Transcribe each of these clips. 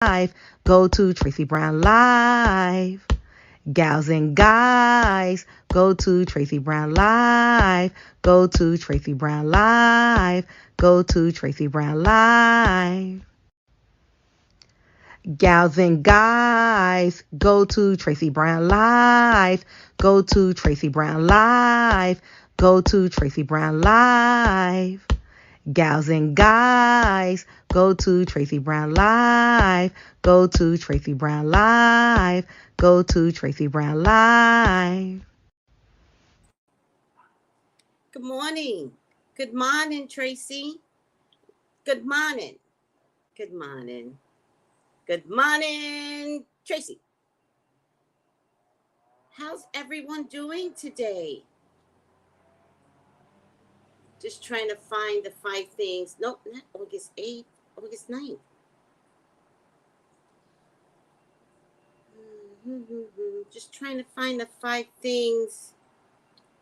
go to Tracey Brown Live. Gals and guys, go to Tracey Brown Live. Go to Tracey Brown Live. Go to Tracey Brown Live. Gals and guys, go to Tracey Brown Live. Go to Tracey Brown Live. Go to Tracey Brown Live. Gals and guys, go to Tracey Brown Live. Go to Tracey Brown Live. Go to Tracey Brown Live. Good morning. Good morning, Tracy. Good morning. Good morning. Good morning, Tracy. How's everyone doing today? Just trying to find the 5 things. Nope, not August 8th, August 9th. Just trying to find the 5 things.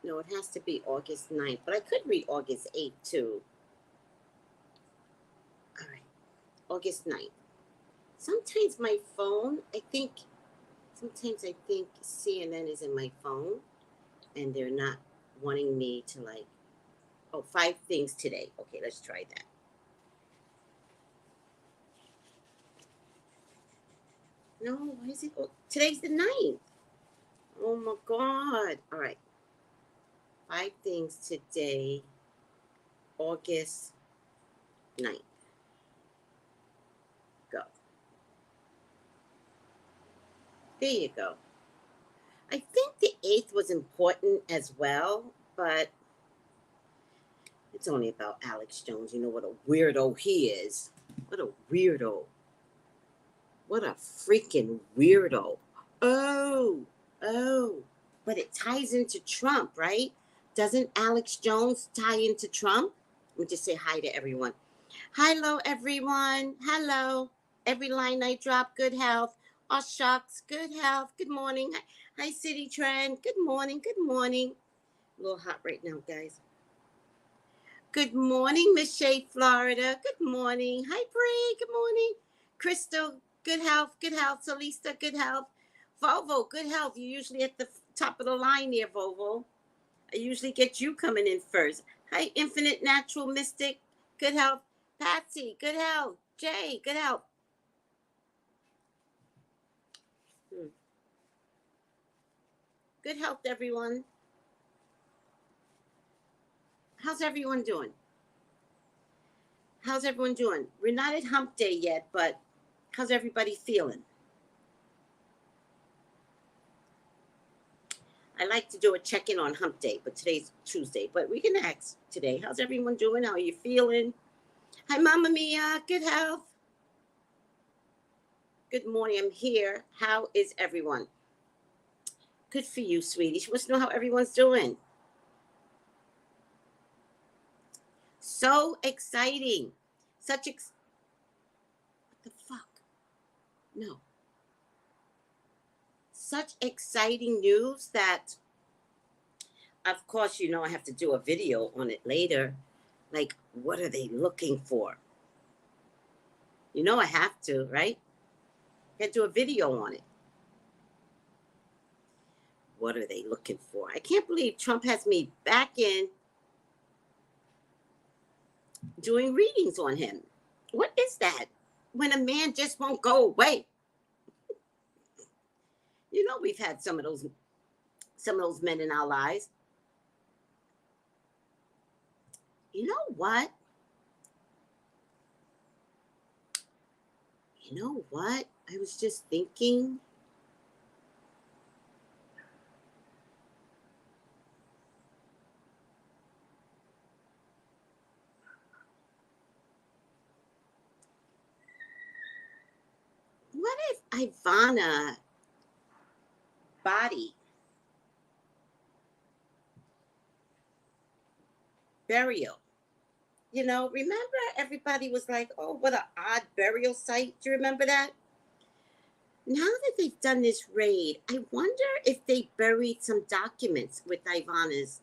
No, it has to be August 9th, but I could read August 8th too. All right, August 9th. Sometimes my phone, sometimes I think CNN is in my phone and they're not wanting me to 5 things today. Okay, let's try that. No, why is it? Oh, today's the 9th. Oh my God. All right. 5 things today, August 9th. Go. There you go. I think the 8th was important as well, but it's only about Alex Jones. You know what a weirdo he is. What a weirdo. What a freaking weirdo. Oh. But it ties into Trump, right? Doesn't Alex Jones tie into Trump? Let me just say hi to everyone. Hello, everyone. Hello. Every line I drop, good health. Oh, shucks, good health. Good morning. Hi, City Trend. Good morning. Good morning. A little hot right now, guys. Good morning, Miss Shea, Florida. Good morning. Hi, Bree. Good morning. Crystal, good health. Good health. Solista, good health. Volvo, good health. You're usually at the top of the line there, Volvo. I usually get you coming in first. Hi, Infinite Natural Mystic, good health. Patsy, good health. Jay, good health. Good health, everyone. How's everyone doing? How's everyone doing? We're not at hump day yet, but how's everybody feeling? I like to do a check-in on hump day, but today's Tuesday. But we can ask today. How's everyone doing? How are you feeling? Hi, Mama Mia. Good health. Good morning. I'm here. How is everyone? Good for you, sweetie. She wants to know how everyone's doing. So exciting. What the fuck? No. Such exciting news that, of course, you know, I have to do a video on it later. Like, what are they looking for? You know I have to, right? I have to do a video on it. What are they looking for? I can't believe Trump has me back in doing readings on him. What is that? When a man just won't go away. You know, we've had some of those men in our lives. You know what? I was just thinking. What if Ivana body burial? You know, remember everybody was like, oh, what an odd burial site. Do you remember that? Now that they've done this raid, I wonder if they buried some documents with Ivana's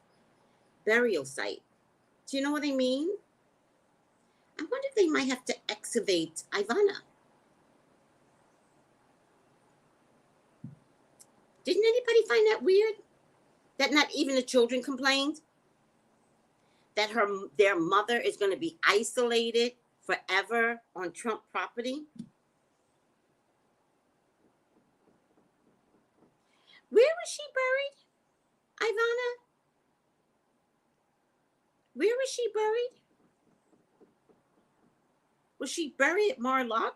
burial site. Do you know what I mean? I wonder if they might have to excavate Ivana. Didn't anybody find that weird? That not even the children complained? That their mother is going to be isolated forever on Trump property? Where was she buried, Ivana? Where was she buried? Was she buried at Mar-a-Lago?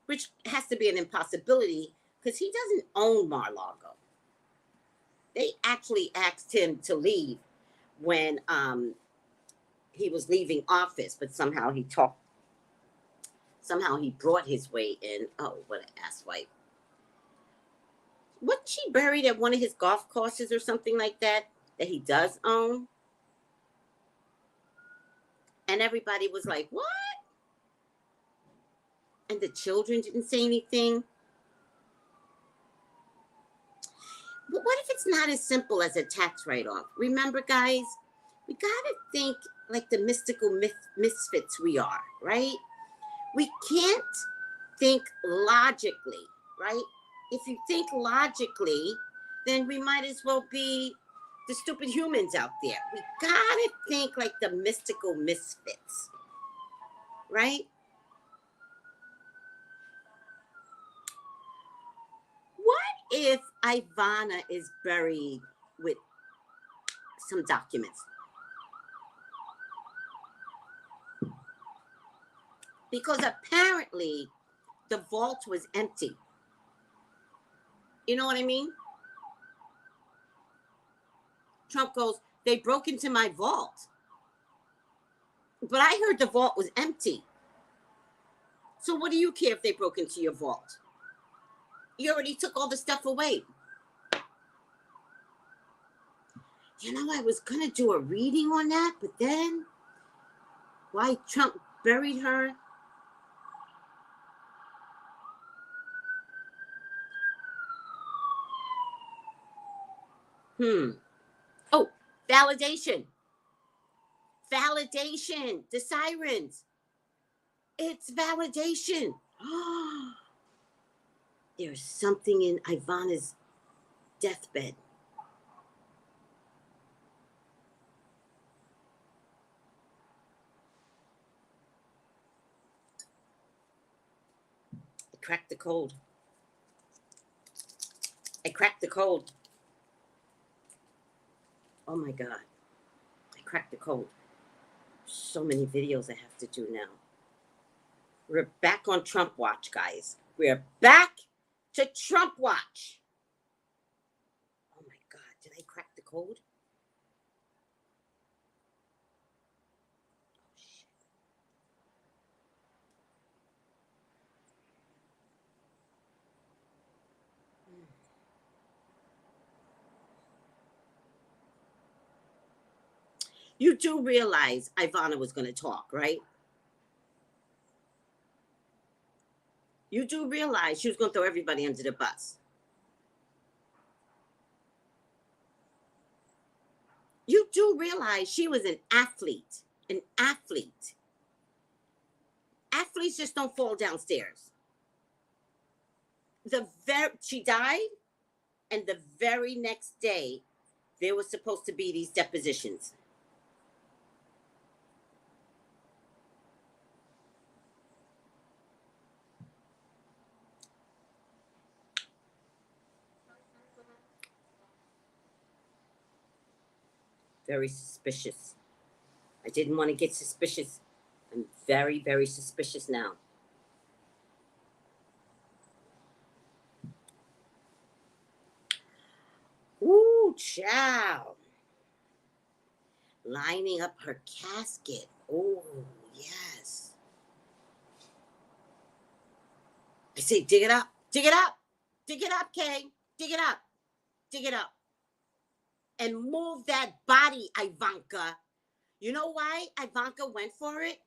Which has to be an impossibility because he doesn't own Mar-a-Lago. They actually asked him to leave when he was leaving office, but somehow he brought his way in. Oh, what an asswipe. Wasn't she buried at one of his golf courses or something like that he does own? And everybody was like, what? And the children didn't say anything. But what if it's not as simple as a tax write-off? Remember, guys, we got to think like the mystical misfits we are, right? We can't think logically, right? If you think logically, then we might as well be the stupid humans out there. We got to think like the mystical misfits, right? What if Ivana is buried with some documents? Because apparently the vault was empty. You know what I mean? Trump goes, they broke into my vault. But I heard the vault was empty. So what do you care if they broke into your vault? You already took all the stuff away. You know, I was going to do a reading on that, but then why Trump buried her? Oh, validation. Validation. The sirens. It's validation. There's something in Ivana's deathbed. I cracked the code. I cracked the code. Oh my God. I cracked the code. So many videos I have to do now. We're back on Trump watch, guys. We're back to Trump watch. Oh my God. Did I crack the code? Oh, shit. You do realize Ivana was going to talk, right? You do realize she was going to throw everybody under the bus. You do realize she was an athlete. An athlete. Athletes just don't fall downstairs. She died, and the very next day, there was supposed to be these depositions. Very suspicious. I didn't want to get suspicious. I'm very, very suspicious now. Ooh, child. Lining up her casket. Oh, yes. I say, dig it up. Dig it up. Dig it up, Kay. Dig it up. Dig it up. And move that body, Ivanka. You know why Ivanka went for it?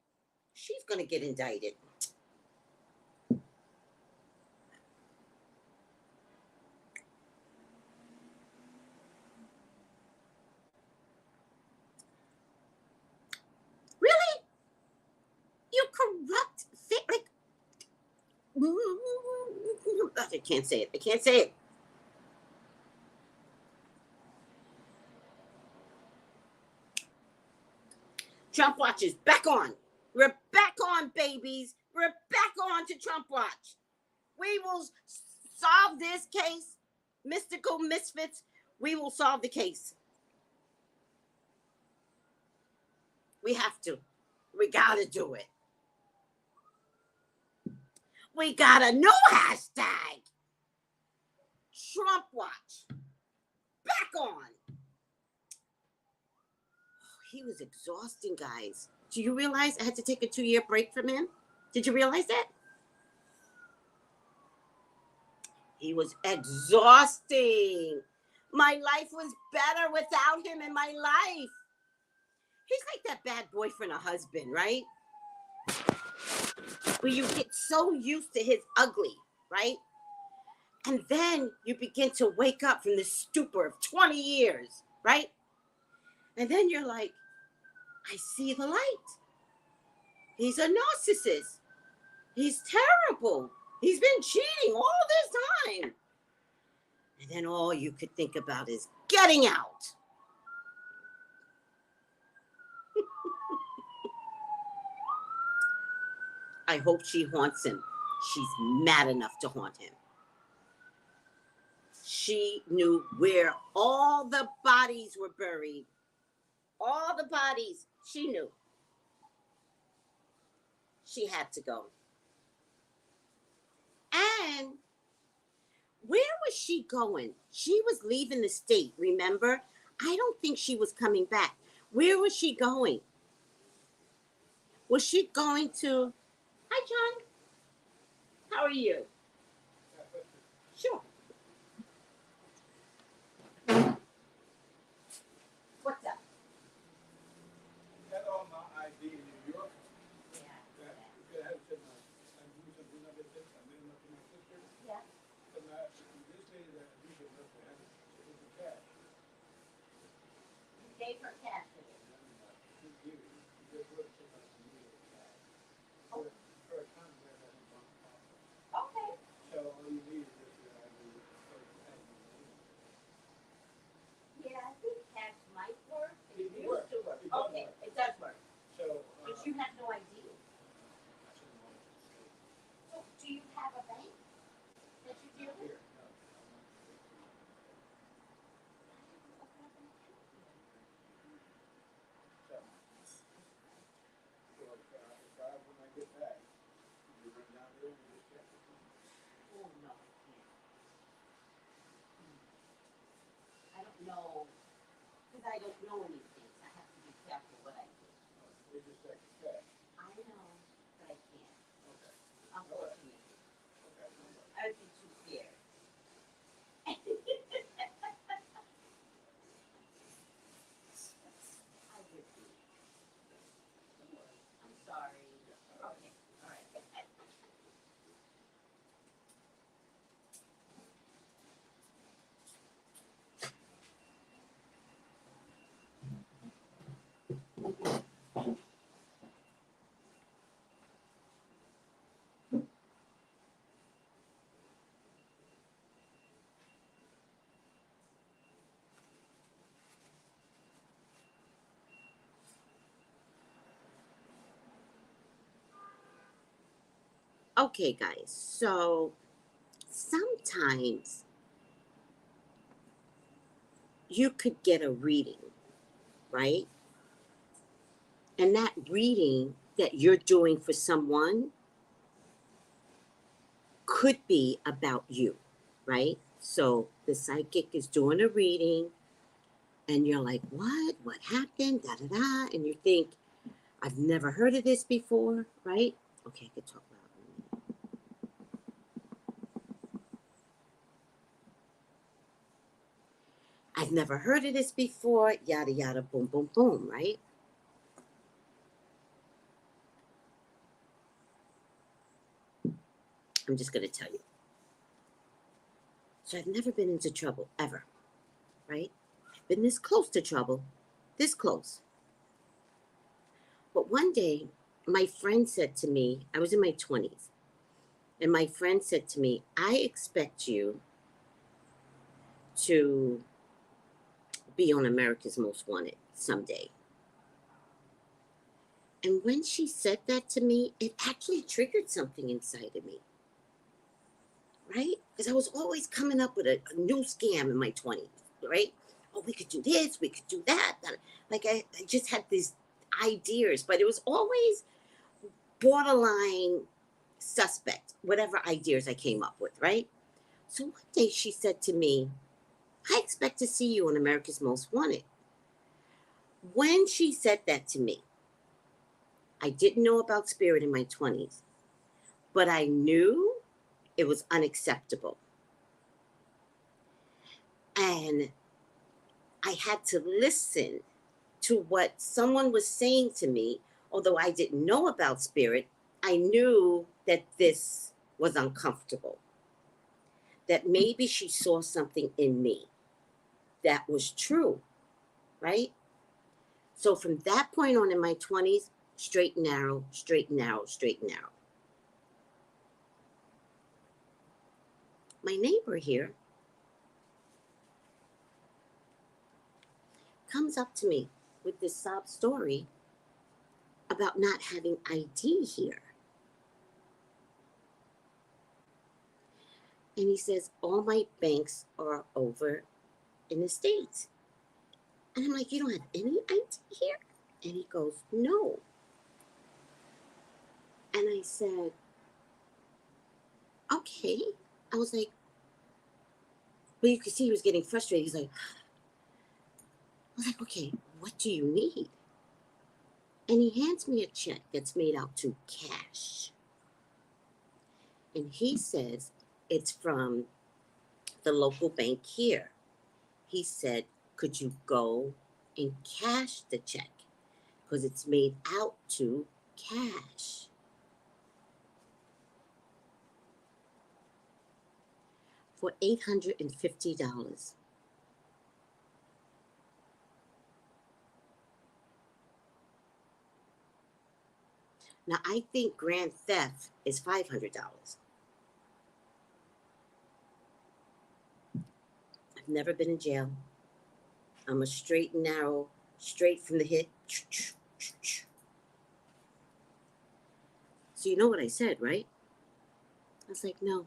She's going to get indicted. Really? You corrupt, like, I can't say it. I can't say it. Trump Watch is back on. We're back on, babies. We're back on to Trump Watch. We will solve this case. Mystical misfits, we will solve the case. We have to. We gotta do it. We got a new hashtag. Trump Watch. Back on. He was exhausting, guys. Do you realize I had to take a 2-year break from him? Did you realize that? He was exhausting. My life was better without him in my life. He's like that bad boyfriend or husband, right? Where you get so used to his ugly, right? And then you begin to wake up from this stupor of 20 years, right? And then you're like, I see the light. He's a narcissist. He's terrible. He's been cheating all this time. And then all you could think about is getting out. I hope she haunts him. She's mad enough to haunt him. She knew where all the bodies were buried. All the bodies, she knew. She had to go. And where was she going? She was leaving the state, remember? I don't think she was coming back. Where was she going? Was she going to... Hi, John. How are you? Sure. What's up? Had all my ID in New York. Yeah. I had to take I'm doing something other than I made enough to my sister. Yeah. And this lady that we should have to have it was cash. You gave her cash for it. She gave it. She just wrote to us and gave it cash. For a time where that was on the Okay. So all you need is just your ID. Yeah, I think cash might work. It used works. to work. It does Okay, work. it does work. So, But you have no ID. I shouldn't want to say So do you have a bank that you deal with? here. No. So when I get back, you run down there and you just check it. Oh, no, I can't. I don't know, because I don't know anything. I have to be careful what I do. They just check the cash. I know, but I can't, Okay. unfortunately. Okay. I'd be too scared. I would be. I'm sorry. Okay, all right. Okay, guys, so sometimes you could get a reading, right? And that reading that you're doing for someone could be about you, right? So the psychic is doing a reading and you're like, what? What happened? Da da da. And you think, I've never heard of this before, right? Okay, I could talk loud. I've never heard of this before, yada yada, boom, boom, boom, right? I'm just going to tell you. So I've never been into trouble, ever, right? I've been this close to trouble, this close. But one day, my friend said to me, I was in my 20s, and my friend said to me, I expect you to be on America's Most Wanted someday. And when she said that to me, it actually triggered something inside of me, right? Because I was always coming up with a new scam in my 20s, right? Oh, we could do this, we could do that. Like I just had these ideas, but it was always borderline suspect, whatever ideas I came up with, right? So one day she said to me, I expect to see you on America's Most Wanted. When she said that to me, I didn't know about spirit in my 20s, but I knew it was unacceptable. And I had to listen to what someone was saying to me. Although I didn't know about spirit, I knew that this was uncomfortable, that maybe she saw something in me that was true, right? So from that point on in my 20s, straight and narrow, straight and narrow, straight and narrow. My neighbor here comes up to me with this sob story about not having ID here. And he says, all my banks are over in the States. And I'm like, you don't have any ID here? And he goes, no. And I said, okay. I was like, but you could see he was getting frustrated. He's like, I was like, okay, what do you need? And he hands me a check that's made out to cash. And he says it's from the local bank here. He said, could you go and cash the check? Because it's made out to cash. For $850. Now, I think grand theft is $500. I've never been in jail. I'm a straight and narrow, straight from the hip. So you know what I said, right? I was like, no.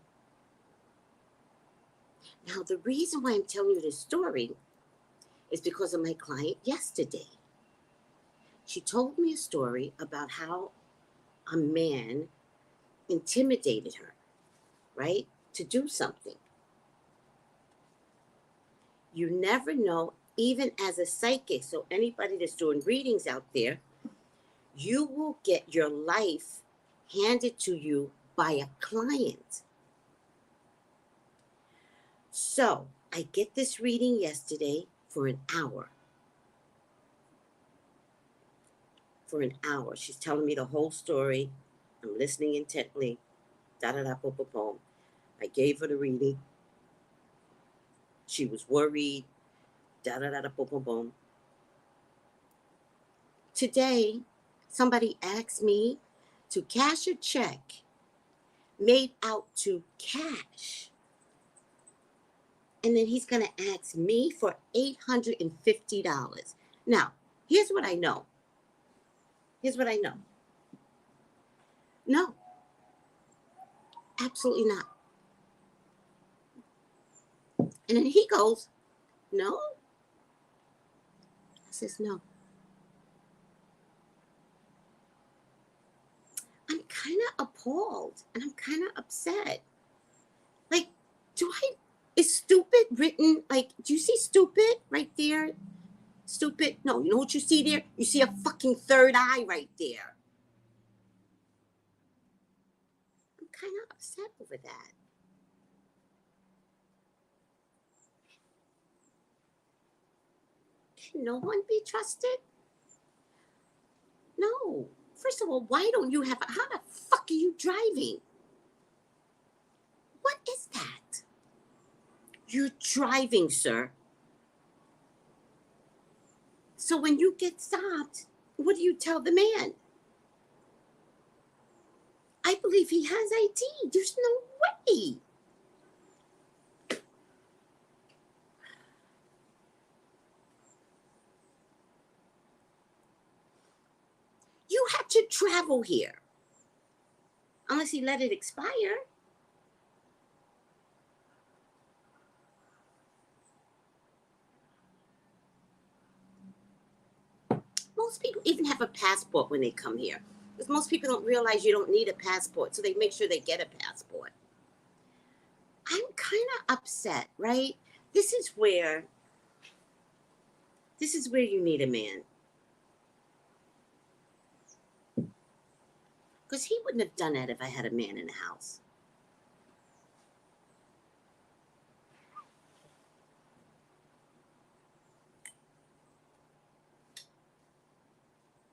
Now, the reason why I'm telling you this story is because of my client yesterday. She told me a story about how a man intimidated her, right, to do something. You never know, even as a psychic. So anybody that's doing readings out there, you will get your life handed to you by a client. So I get this reading yesterday for an hour. For an hour. She's telling me the whole story. I'm listening intently. Da da da boom boom boom. I gave her the reading. She was worried. Da da da da boom boom boom. Today, somebody asked me to cash a check made out to cash. And then he's going to ask me for $850. Now, here's what I know. Here's what I know. No, absolutely not. And then he goes, no. I says, no. I'm kind of appalled and I'm kind of upset. Like, is stupid written? Like, do you see stupid right there? Stupid. No, you know what you see there? You see a fucking third eye right there. I'm kind of upset over that. Can no one be trusted? No. First of all, why don't you have how the fuck are you driving? What is that? You're driving, sir. So when you get stopped, what do you tell the man? I believe he has ID. There's no way. You had travel here unless he let it expire. Most people even have a passport when they come here. Because most people don't realize you don't need a passport, so they make sure they get a passport. I'm kind of upset, right? This is where you need a man. Because he wouldn't have done that if I had a man in the house.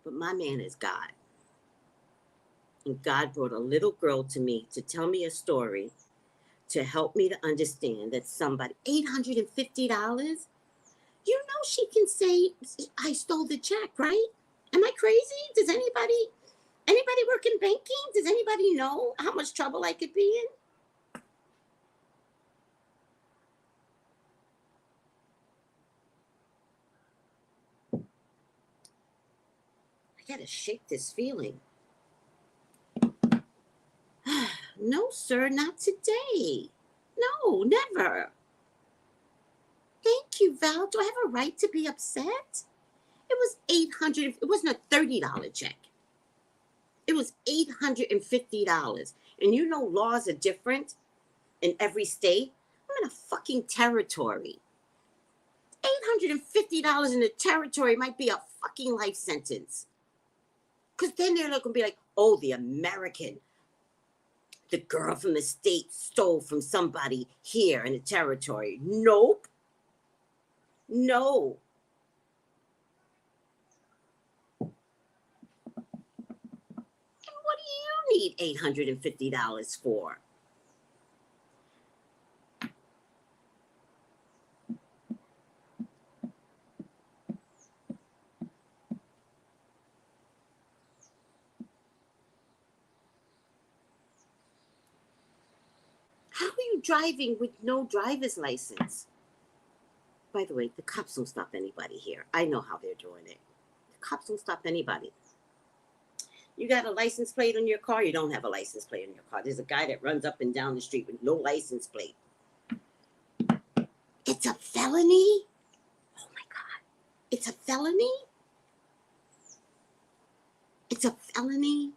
But my man is God. And God brought a little girl to me to tell me a story to help me to understand that somebody, $850? You know she can say, I stole the check, right? Am I crazy? Does anybody work in banking? Does anybody know how much trouble I could be in? I gotta shake this feeling. No, sir, not today. No, never. Thank you, Val. Do I have a right to be upset? It was $800. It wasn't a $30 check. It was $850. And you know laws are different in every state. I'm in a fucking territory. $850 in a territory might be a fucking life sentence. Because then they're going to be like, oh, the American, the girl from the state stole from somebody here in the territory. Nope. No. And what do you need $850 for? How are you driving with no driver's license? By the way, the cops don't stop anybody here. I know how they're doing it. The cops don't stop anybody. You got a license plate on your car? You don't have a license plate on your car. There's a guy that runs up and down the street with no license plate. It's a felony? Oh my God. It's a felony? It's a felony?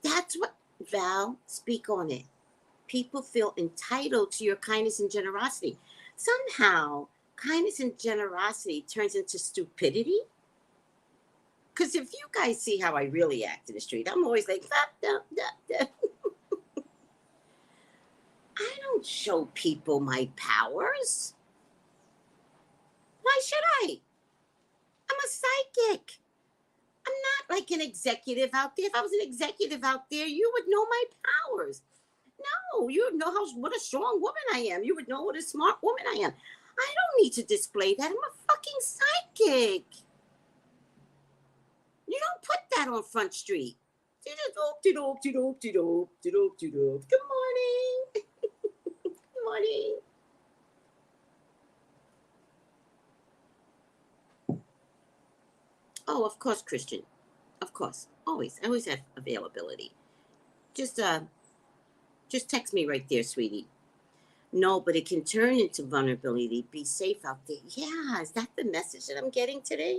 That's what, Val, speak on it. People feel entitled to your kindness and generosity. Somehow, kindness and generosity turns into stupidity. Because if you guys see how I really act in the street, I'm always like, I don't show people my powers. Why should I? I'm a psychic. I'm not like an executive out there. If I was an executive out there, you would know my powers. No, you would know what a strong woman I am. You would know what a smart woman I am. I don't need to display that. I'm a fucking psychic. You don't put that on Front Street. Good morning. Good morning. Oh, of course, Christian. Of course. Always. I always have availability. Just text me right there, sweetie. No, but it can turn into vulnerability. Be safe out there. Yeah, is that the message that I'm getting today?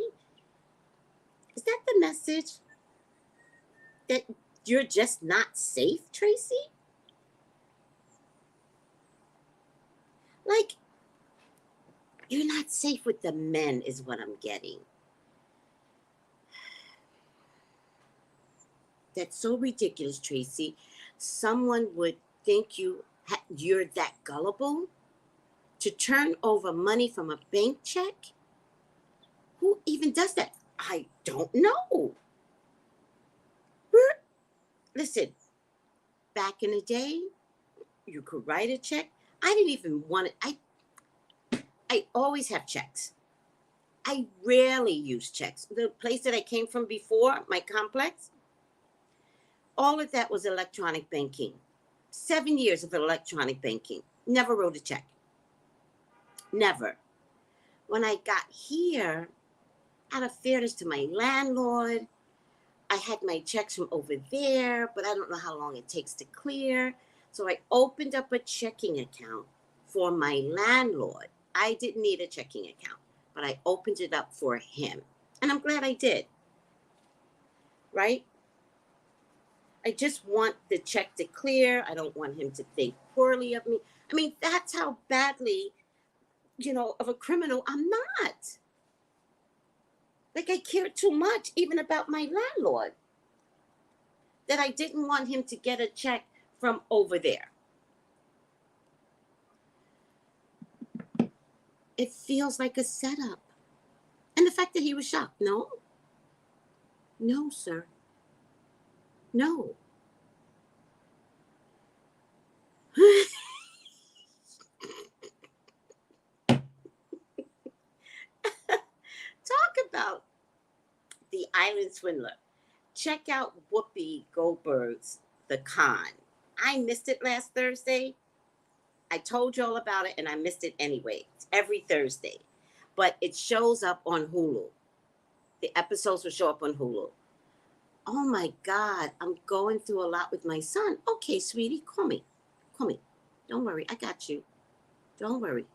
Is that the message? That you're just not safe, Tracy? Like, you're not safe with the men is what I'm getting. That's so ridiculous, Tracy. Someone would think you're that gullible to turn over money from a bank check? Who even does that? I don't know. Listen, back in the day, you could write a check. I didn't even want it. I always have checks. I rarely use checks. The place that I came from before, my complex, all of that was electronic banking. 7 years of electronic banking. Never wrote a check. Never. When I got here, out of fairness to my landlord, I had my checks from over there, but I don't know how long it takes to clear. So I opened up a checking account for my landlord. I didn't need a checking account, but I opened it up for him. And I'm glad I did. Right? I just want the check to clear. I don't want him to think poorly of me. I mean, that's how badly, of a criminal I'm not. Like, I care too much, even about my landlord, that I didn't want him to get a check from over there. It feels like a setup. And the fact that he was shocked. No, sir. No. Talk about the island swindler. Check out Whoopi Goldberg's The Con. I missed it last Thursday. I told you all about it and I missed it anyway. It's every Thursday. But it shows up on Hulu. The episodes will show up on Hulu. Oh my God, I'm going through a lot with my son. Okay, sweetie, call me. Don't worry, I got you. Don't worry.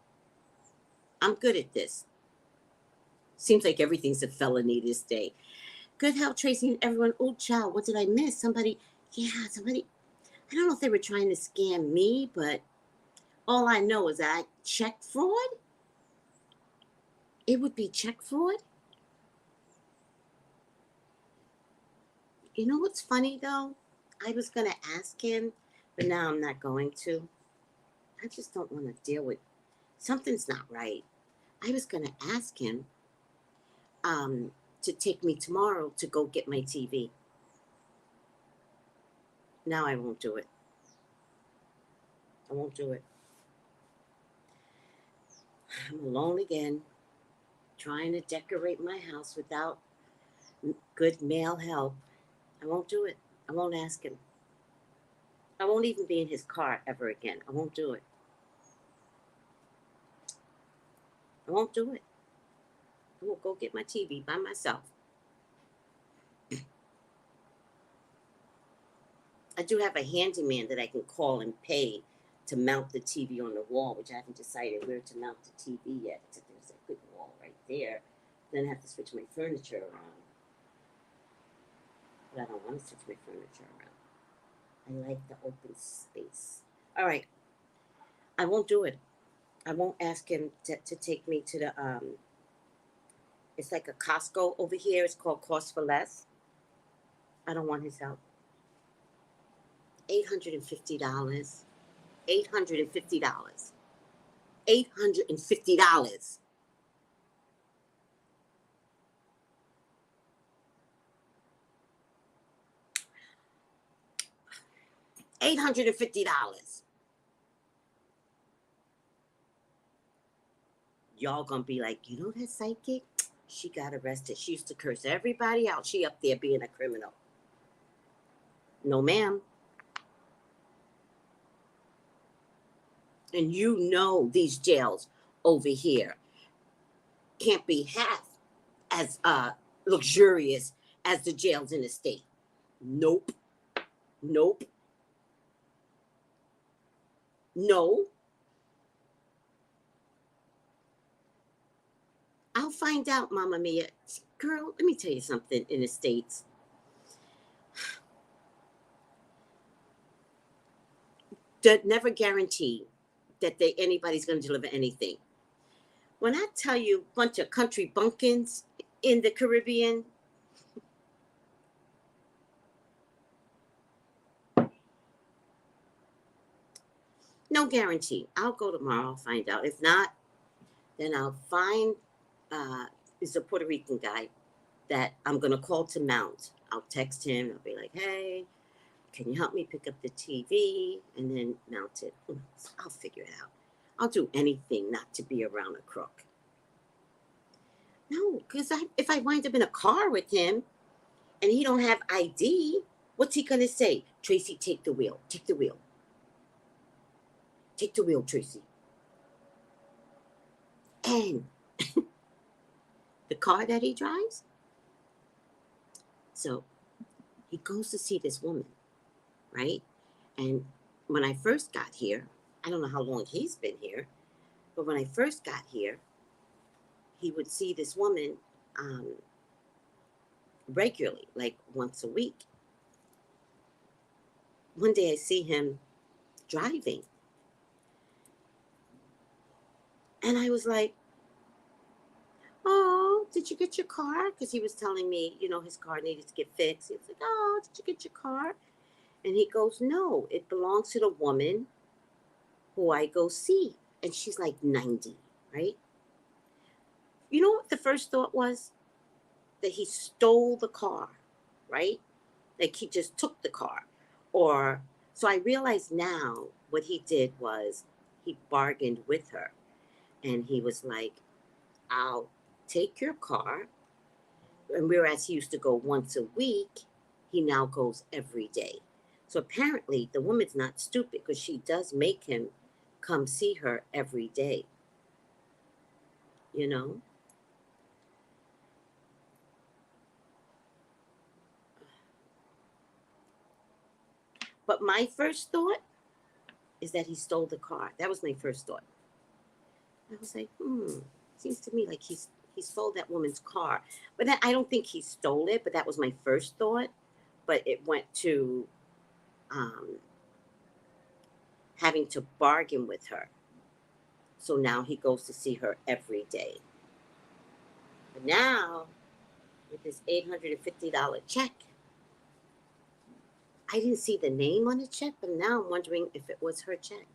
I'm good at this. Seems like everything's a felony this day. Good help, Tracy and everyone. Oh, child, what did I miss? Somebody. I don't know if they were trying to scam me, but all I know is that check fraud. It would be check fraud. You know what's funny, though? I was going to ask him, but now I'm not going to. I just don't want to deal with something's not right. I was going to ask him to take me tomorrow to go get my TV. Now I won't do it. I won't do it. I'm alone again, trying to decorate my house without good male help. I won't do it. I won't ask him. I won't even be in his car ever again. I won't do it. I won't do it. I will go get my TV by myself. I do have a handyman that I can call and pay to mount the TV on the wall, which I haven't decided where to mount the TV yet. Except there's a good wall right there. Then I have to switch my furniture around. But I don't want to switch my furniture around. I like the open space. All right. I won't do it. I won't ask him to take me to the, it's like a Costco over here. It's called Cost for Less. I don't want his help. $850. $850. $850. $850. Y'all gonna be like, that psychic? She got arrested. She used to curse everybody out. She up there being a criminal. No, ma'am. And these jails over here can't be half as luxurious as the jails in the state. Nope. No. I'll find out, Mama Mia. Girl, let me tell you something in the States. That never guarantee that anybody's going to deliver anything. When I tell you a bunch of country bumpkins in the Caribbean, no guarantee. I'll go tomorrow. I'll find out. If not, then I'll find is a Puerto Rican guy that I'm going to call to mount. I'll text him. I'll be like, hey, can you help me pick up the TV and then mount it? I'll figure it out. I'll do anything not to be around a crook. No, because if I wind up in a car with him and he don't have ID, what's he going to say? Tracy, take the wheel. Take the wheel. Take the wheel, Tracy. And the car that he drives. So He goes to see this woman, right? And when I first got here, I don't know how long he's been here, but when I first got here, he would see this woman um, regularly, like once a week. One day I see him driving, and I was like, "Oh, did you get your car?" Because he was telling me, his car needed to get fixed. He was like, "Oh, did you get your car?" And he goes, "No, it belongs to the woman who I go see." And she's like 90, right? You know what the first thought was? That he stole the car, right? Like he just took the car. Or, so I realize now what he did was he bargained with her. And he was like, "I'll take your car." And whereas he used to go once a week, he now goes every day. So apparently the woman's not stupid because she does make him come see her every day, you know? But my first thought is that he stole the car. That was my first thought. I was like, seems to me like he stole that woman's car. But then I don't think he stole it, but that was my first thought. But it went to um, having to bargain with her. So now he goes to see her every day. But now, with this $850 check, I didn't see the name on the check, but now I'm wondering if it was her check.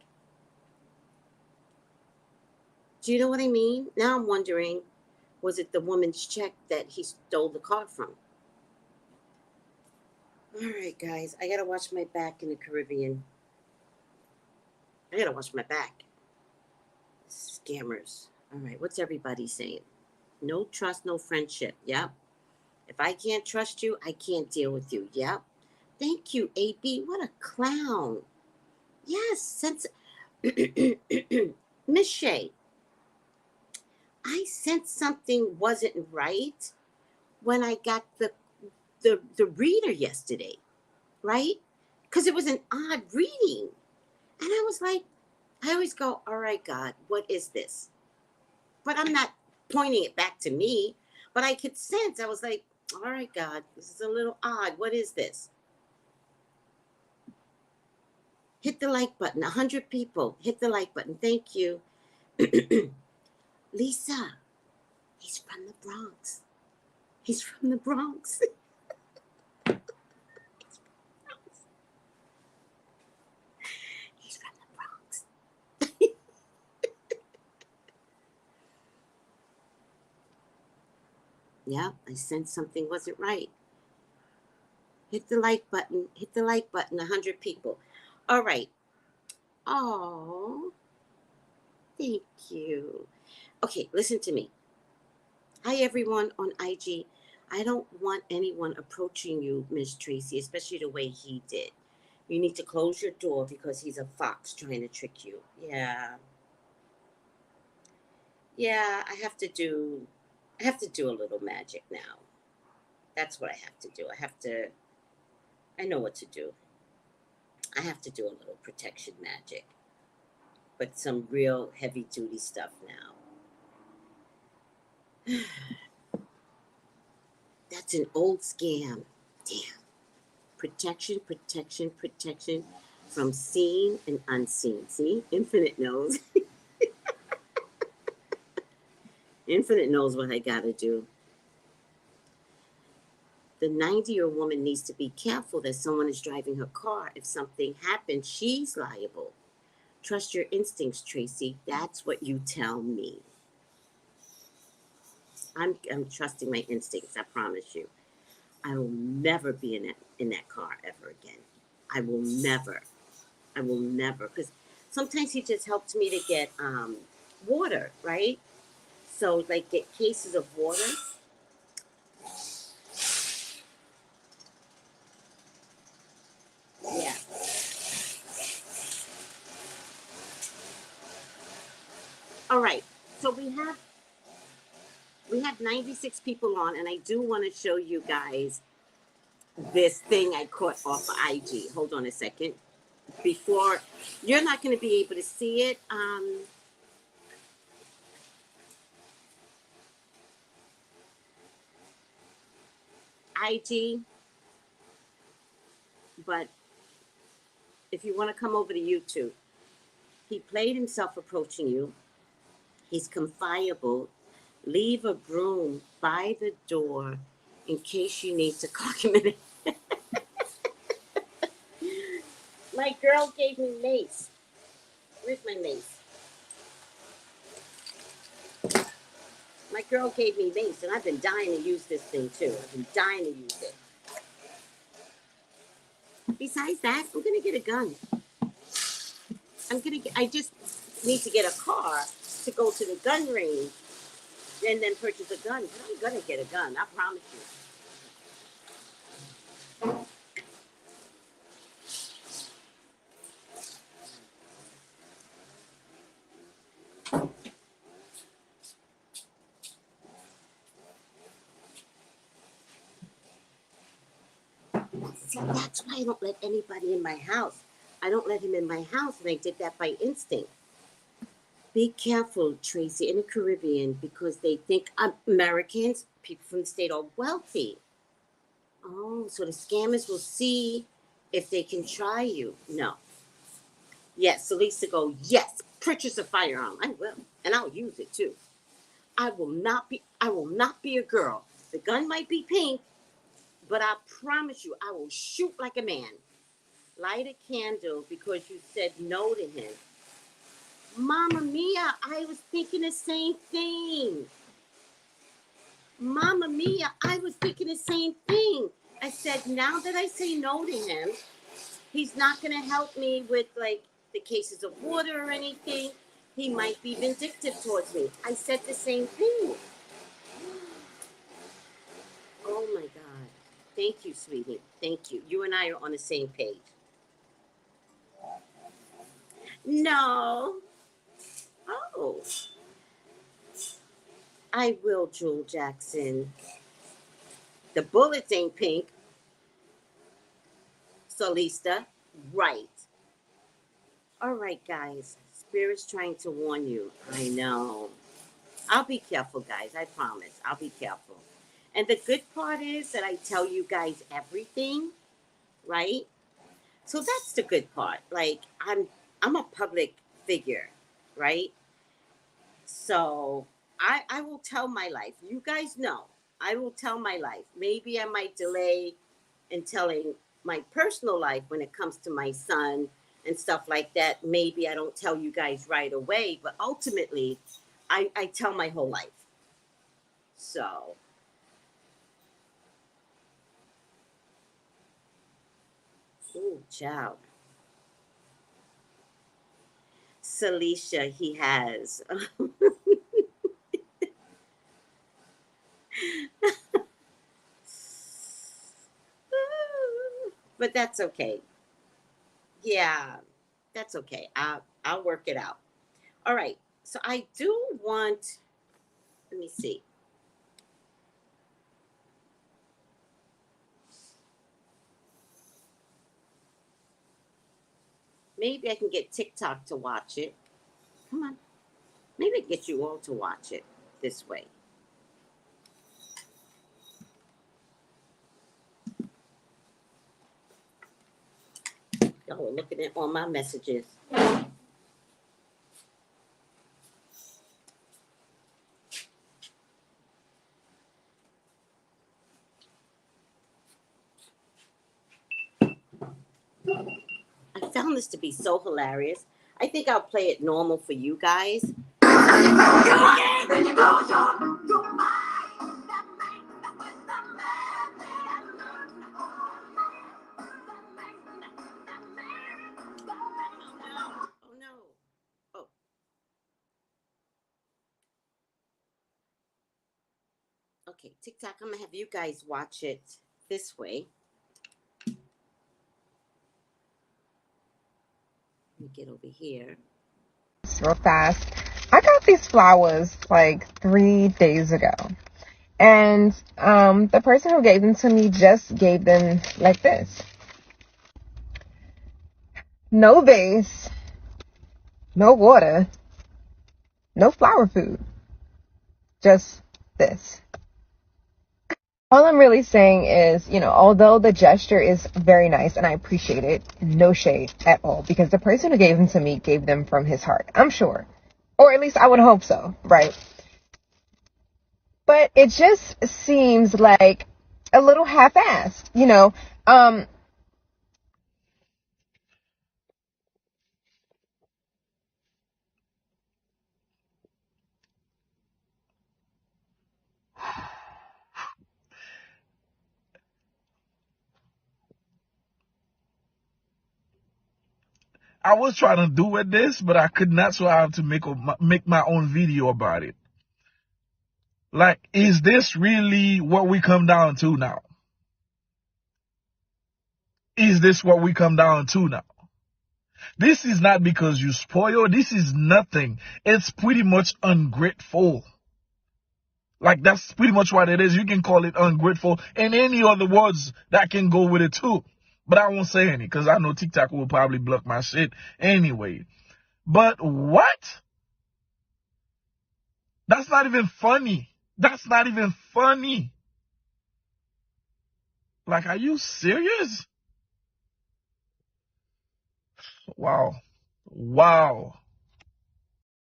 Do you know what I mean? Now I'm wondering, was it the woman's check that he stole the car from? All right, guys, I gotta watch my back in the Caribbean. I gotta watch my back. Scammers. All right, what's everybody saying? No trust, no friendship. Yep. If I can't trust you, I can't deal with you. Yep. Thank you, AB. What a clown. Yes, sense. Miss Shay, I sensed something wasn't right when I got the reader yesterday, right? Because it was an odd reading. And I was like, I always go, all right, God, what is this? But I'm not pointing it back to me. But I could sense, I was like, all right, God, this is a little odd. What is this? Hit the like button. 100 people. Hit the like button. Thank you. Lisa, he's from the Bronx. He's from the Bronx. He's from the Bronx. Yeah, I sensed something wasn't right. Hit the like button. Hit the like button. 100 people. All right. Oh, thank you. Okay, listen to me. Hi, everyone on IG. I don't want anyone approaching you, Miss Tracy, especially the way he did. You need to close your door because he's a fox trying to trick you. Yeah. Yeah, I have to do a little magic now. That's what I have to do. I know what to do. I have to do a little protection magic, but some real heavy duty stuff now. That's an old scam. Damn. Protection, protection, protection from seen and unseen. See? Infinite knows. Infinite knows what I gotta do. The 90-year-old woman needs to be careful that someone is driving her car. If something happens, she's liable. Trust your instincts, Tracy. That's what you tell me. I'm trusting my instincts, I promise you. I will never be in that car ever again. I will never. I will never. Because sometimes he just helped me to get water, right? So, like, get cases of water. Yeah. All right. So we have 96 people on, and I do want to show you guys this thing I caught off of IG. Hold on a second. Before, you're not going to be able to see it. IG, but if you want to come over to YouTube, he played himself approaching you. He's confiable. Leave a broom by the door in case you need to clock him in. My girl gave me mace. Where's my mace? My girl gave me mace, and I've been dying to use this thing too. I've been dying to use it. Besides that, I'm gonna get a gun. I just need to get a car to go to the gun range and then purchase a gun. But I'm gonna get a gun, I promise you. See, that's why I don't let anybody in my house. I don't let him in my house, and I did that by instinct. Be careful, Tracy, in the Caribbean, because they think Americans, people from the state, are wealthy. Oh, so the scammers will see if they can try you. No. Yes, Lisa go, yes, purchase a firearm. I will, and I'll use it too. I will not be a girl. The gun might be pink, but I promise you, I will shoot like a man. Light a candle because you said no to him. Mama Mia, I was thinking the same thing. Mama Mia, I was thinking the same thing. I said, now that I say no to him, he's not going to help me with like the cases of water or anything. He might be vindictive towards me. I said the same thing. Oh my God. Thank you, sweetie. Thank you. You and I are on the same page. No. Oh. I will, Jewel Jackson. The bullets ain't pink. Solista. Right. All right, guys. Spirit's trying to warn you. I know. I'll be careful, guys. I promise. I'll be careful. And the good part is that I tell you guys everything, right? So that's the good part. Like I'm a public figure, right? So I will tell my life. You guys know. I will tell my life. Maybe I might delay in telling my personal life when it comes to my son and stuff like that. Maybe I don't tell you guys right away, but ultimately I tell my whole life. So ooh, child. Celicia, he has. But that's okay. Yeah, that's okay. I'll work it out. All right. So I do want, let me see. Maybe I can get TikTok to watch it. Come on. Maybe I can get you all to watch it this way. Y'all are looking at all my messages. I found this to be so hilarious. I think I'll play it normal for you guys. Oh no. Oh. Okay, TikTok, I'm gonna have you guys watch it this way. Let me get over here. Real fast. I got these flowers like 3 days ago. And the person who gave them to me just gave them like this. No base, no water, no flower food. Just this. All I'm really saying is, although the gesture is very nice and I appreciate it, no shade at all, because the person who gave them to me gave them from his heart, I'm sure. Or at least I would hope so, right? But it just seems like a little half-assed, I was trying to do with this, but I could not, so I have to make my own video about it. Like, is this really what we come down to now? Is this what we come down to now? This is not because you spoil. This is nothing. It's pretty much ungrateful. Like, that's pretty much what it is. You can call it ungrateful and any other words that can go with it too. But I won't say any because I know TikTok will probably block my shit anyway. But what? That's not even funny. That's not even funny. Like, are you serious? Wow. Wow.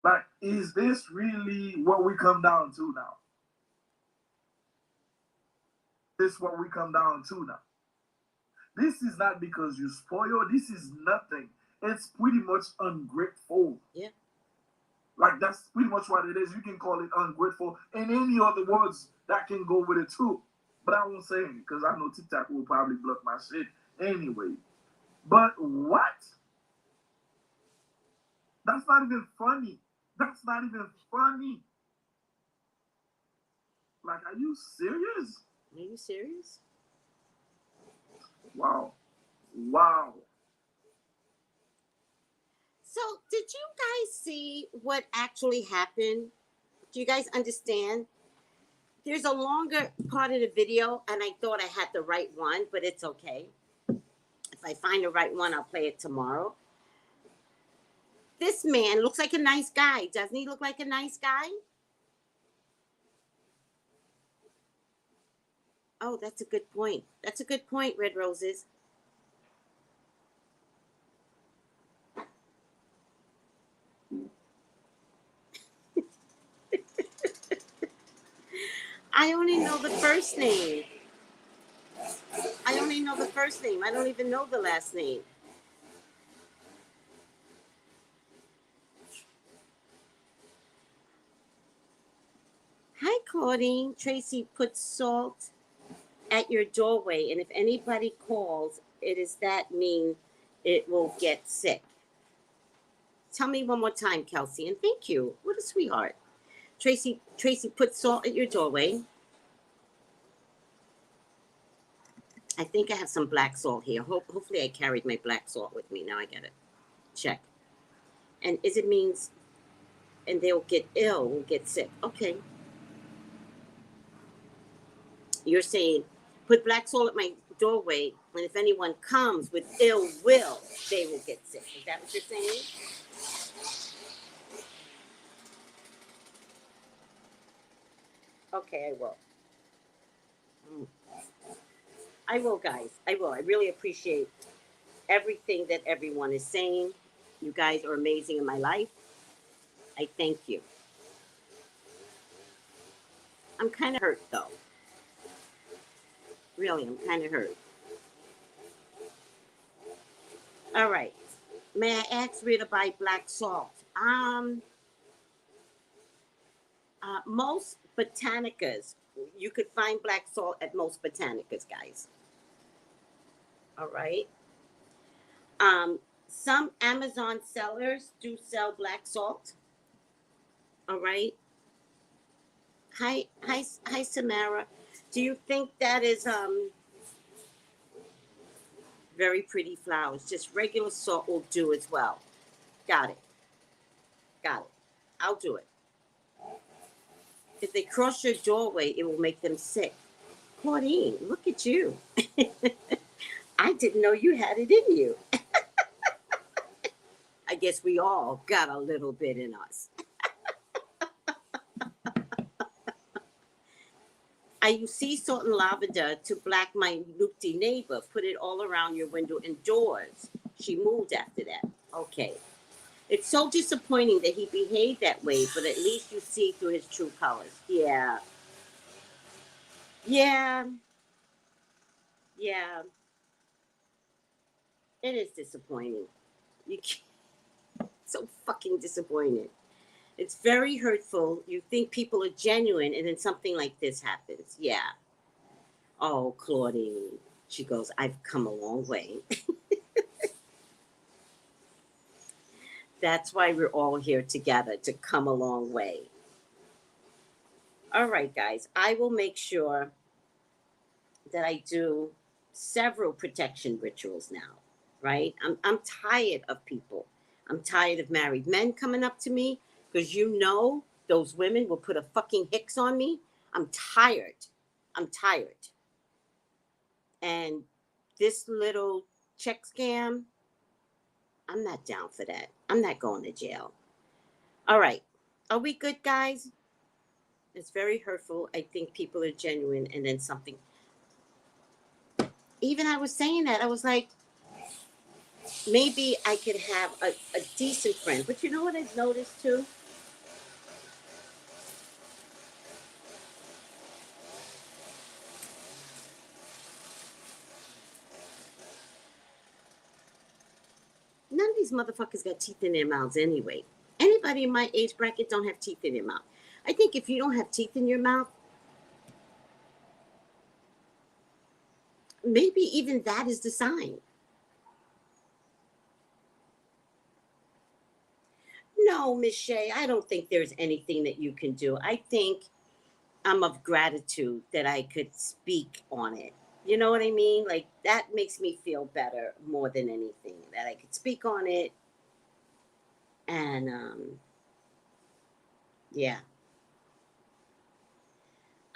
Like, is this really what we come down to now? This is what we come down to now. This is not because you spoil. This is nothing. It's pretty much ungrateful. Yeah. Like, that's pretty much what it is. You can call it ungrateful and any other words that can go with it too. But I won't say any because I know TikTok will probably block my shit anyway. But what? That's not even funny. That's not even funny. Like, are you serious? Are you serious? Wow. Wow. So, did you guys see what actually happened? Do you guys understand? There's a longer part of the video, and I thought I had the right one, but it's okay. If I find the right one, I'll play it tomorrow. This man looks like a nice guy. Doesn't he look like a nice guy? Oh, that's a good point. That's a good point, Red Roses. I only know the first name. I only know the first name. I don't even know the last name. Hi, Claudine. Tracy put salt at your doorway, and if anybody calls, it is that mean it will get sick. Tell me one more time, Kelsey, and thank you. What a sweetheart. Tracy put salt at your doorway. I think I have some black salt here. Hopefully I carried my black salt with me. Now I get it. Check. And is it means, and they'll get ill, will get sick. Okay. You're saying, put black salt at my doorway, and if anyone comes with ill will, they will get sick. Is that what you're saying? Okay, I will. I will, guys. I will. I really appreciate everything that everyone is saying. You guys are amazing in my life. I thank you. I'm kind of hurt, though. Really, I'm kind of hurt. All right. May I ask Rita to buy black salt? Most botanicas, you could find black salt at most botanicas, guys. All right. Some Amazon sellers do sell black salt. All right. Hi, Samara. Do you think that is very pretty flowers? Just regular salt will do as well. Got it. Got it. I'll do it. If they cross your doorway, it will make them sick. Claudine, look at you. I didn't know you had it in you. I guess we all got a little bit in us. I use sea salt and lavender to black my loopty neighbor. Put it all around your window and doors. She moved after that. Okay. It's so disappointing that he behaved that way, but at least you see through his true colors. Yeah. Yeah. Yeah. It is disappointing. You can't, so fucking disappointed. It's very hurtful. You think people are genuine, and then something like this happens. Yeah. Oh, Claudine. She goes, I've come a long way. That's why we're all here together, to come a long way. All right, guys. I will make sure that I do several protection rituals now, right? I'm tired of people. I'm tired of married men coming up to me because you know those women will put a fucking hicks on me. I'm tired. I'm tired. And this little check scam, I'm not down for that. I'm not going to jail. All right. Are we good, guys? It's very hurtful. I think people are genuine, and then something. Even I was saying that, I was like, maybe I could have a decent friend. But you know what I've noticed too? None of these motherfuckers got teeth in their mouths anyway. Anybody in my age bracket don't have teeth in their mouth. I think if you don't have teeth in your mouth, maybe even that is the sign. No, Miss Shay, I don't think there's anything that you can do. I think I'm of gratitude that I could speak on it. You know what I mean? Like, that makes me feel better more than anything, that I could speak on it. And yeah.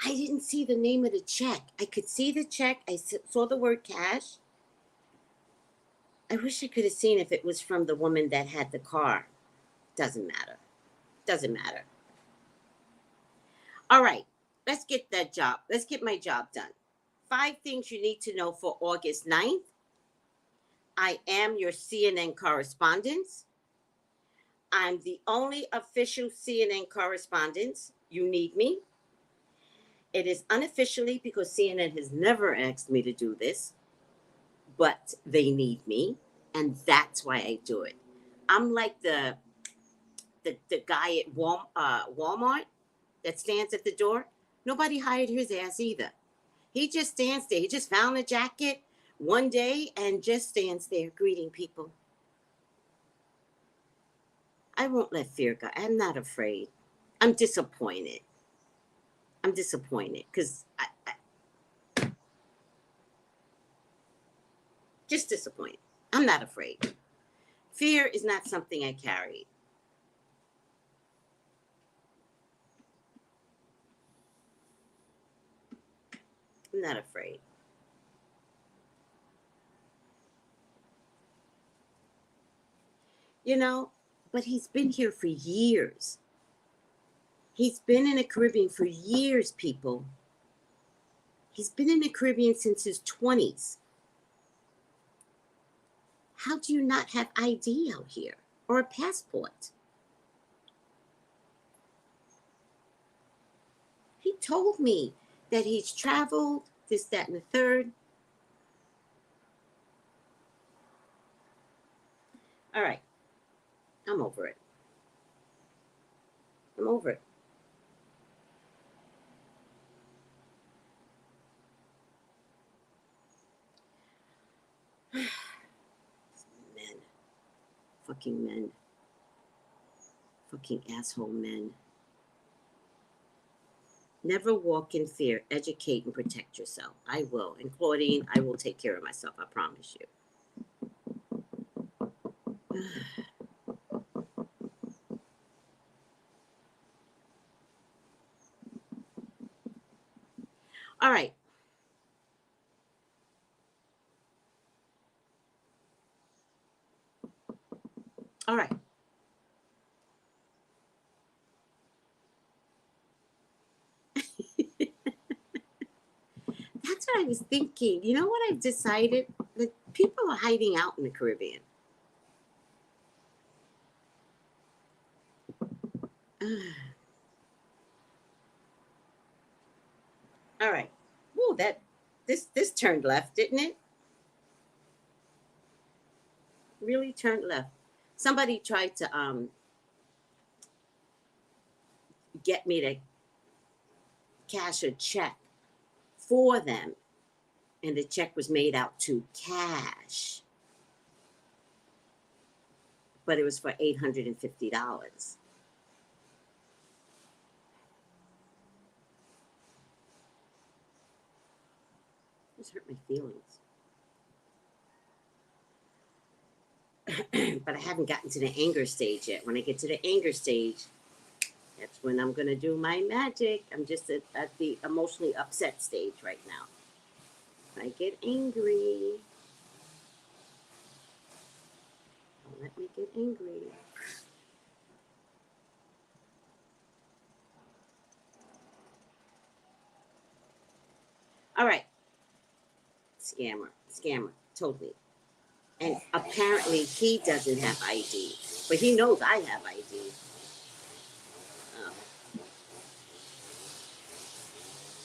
I didn't see the name of the check. I could see the check. I saw the word cash. I wish I could have seen if it was from the woman that had the car. Doesn't matter. Doesn't matter. All right. Let's get that job. Let's get my job done. 5 things you need to know for August 9th. I am your CNN correspondent. I'm the only official CNN correspondent. You need me. It is unofficially because CNN has never asked me to do this, but they need me, and that's why I do it. I'm like the guy at Walmart that stands at the door. Nobody hired his ass either. He just stands there. He just found a jacket one day and just stands there greeting people. I won't let fear go. I'm not afraid. I'm disappointed. I'm disappointed because I just disappointed. I'm not afraid. Fear is not something I carry. I'm not afraid. You know, but he's been here for years. He's been in the Caribbean for years, people. He's been in the Caribbean since his 20s. How do you not have ID out here or a passport? He told me that he's traveled, this, that, and the third. All right. I'm over it. I'm over it. Men. Fucking men. Fucking asshole men. Never walk in fear. Educate and protect yourself. I will. And Claudine, I will take care of myself. I promise you. All right. All right. That's what I was thinking. You know what I've decided? That people are hiding out in the Caribbean. All right. Whoa, this turned left, didn't it? Really turned left. Somebody tried to get me to cash a check for them, and the check was made out to cash, but it was for $850. This hurt my feelings. But I haven't gotten to the anger stage yet. When I get to the anger stage, that's when I'm gonna do my magic. I'm just at the emotionally upset stage right now. I get angry. Don't let me get angry. All right. Scammer, totally. And apparently he doesn't have ID, but he knows I have ID. Oh.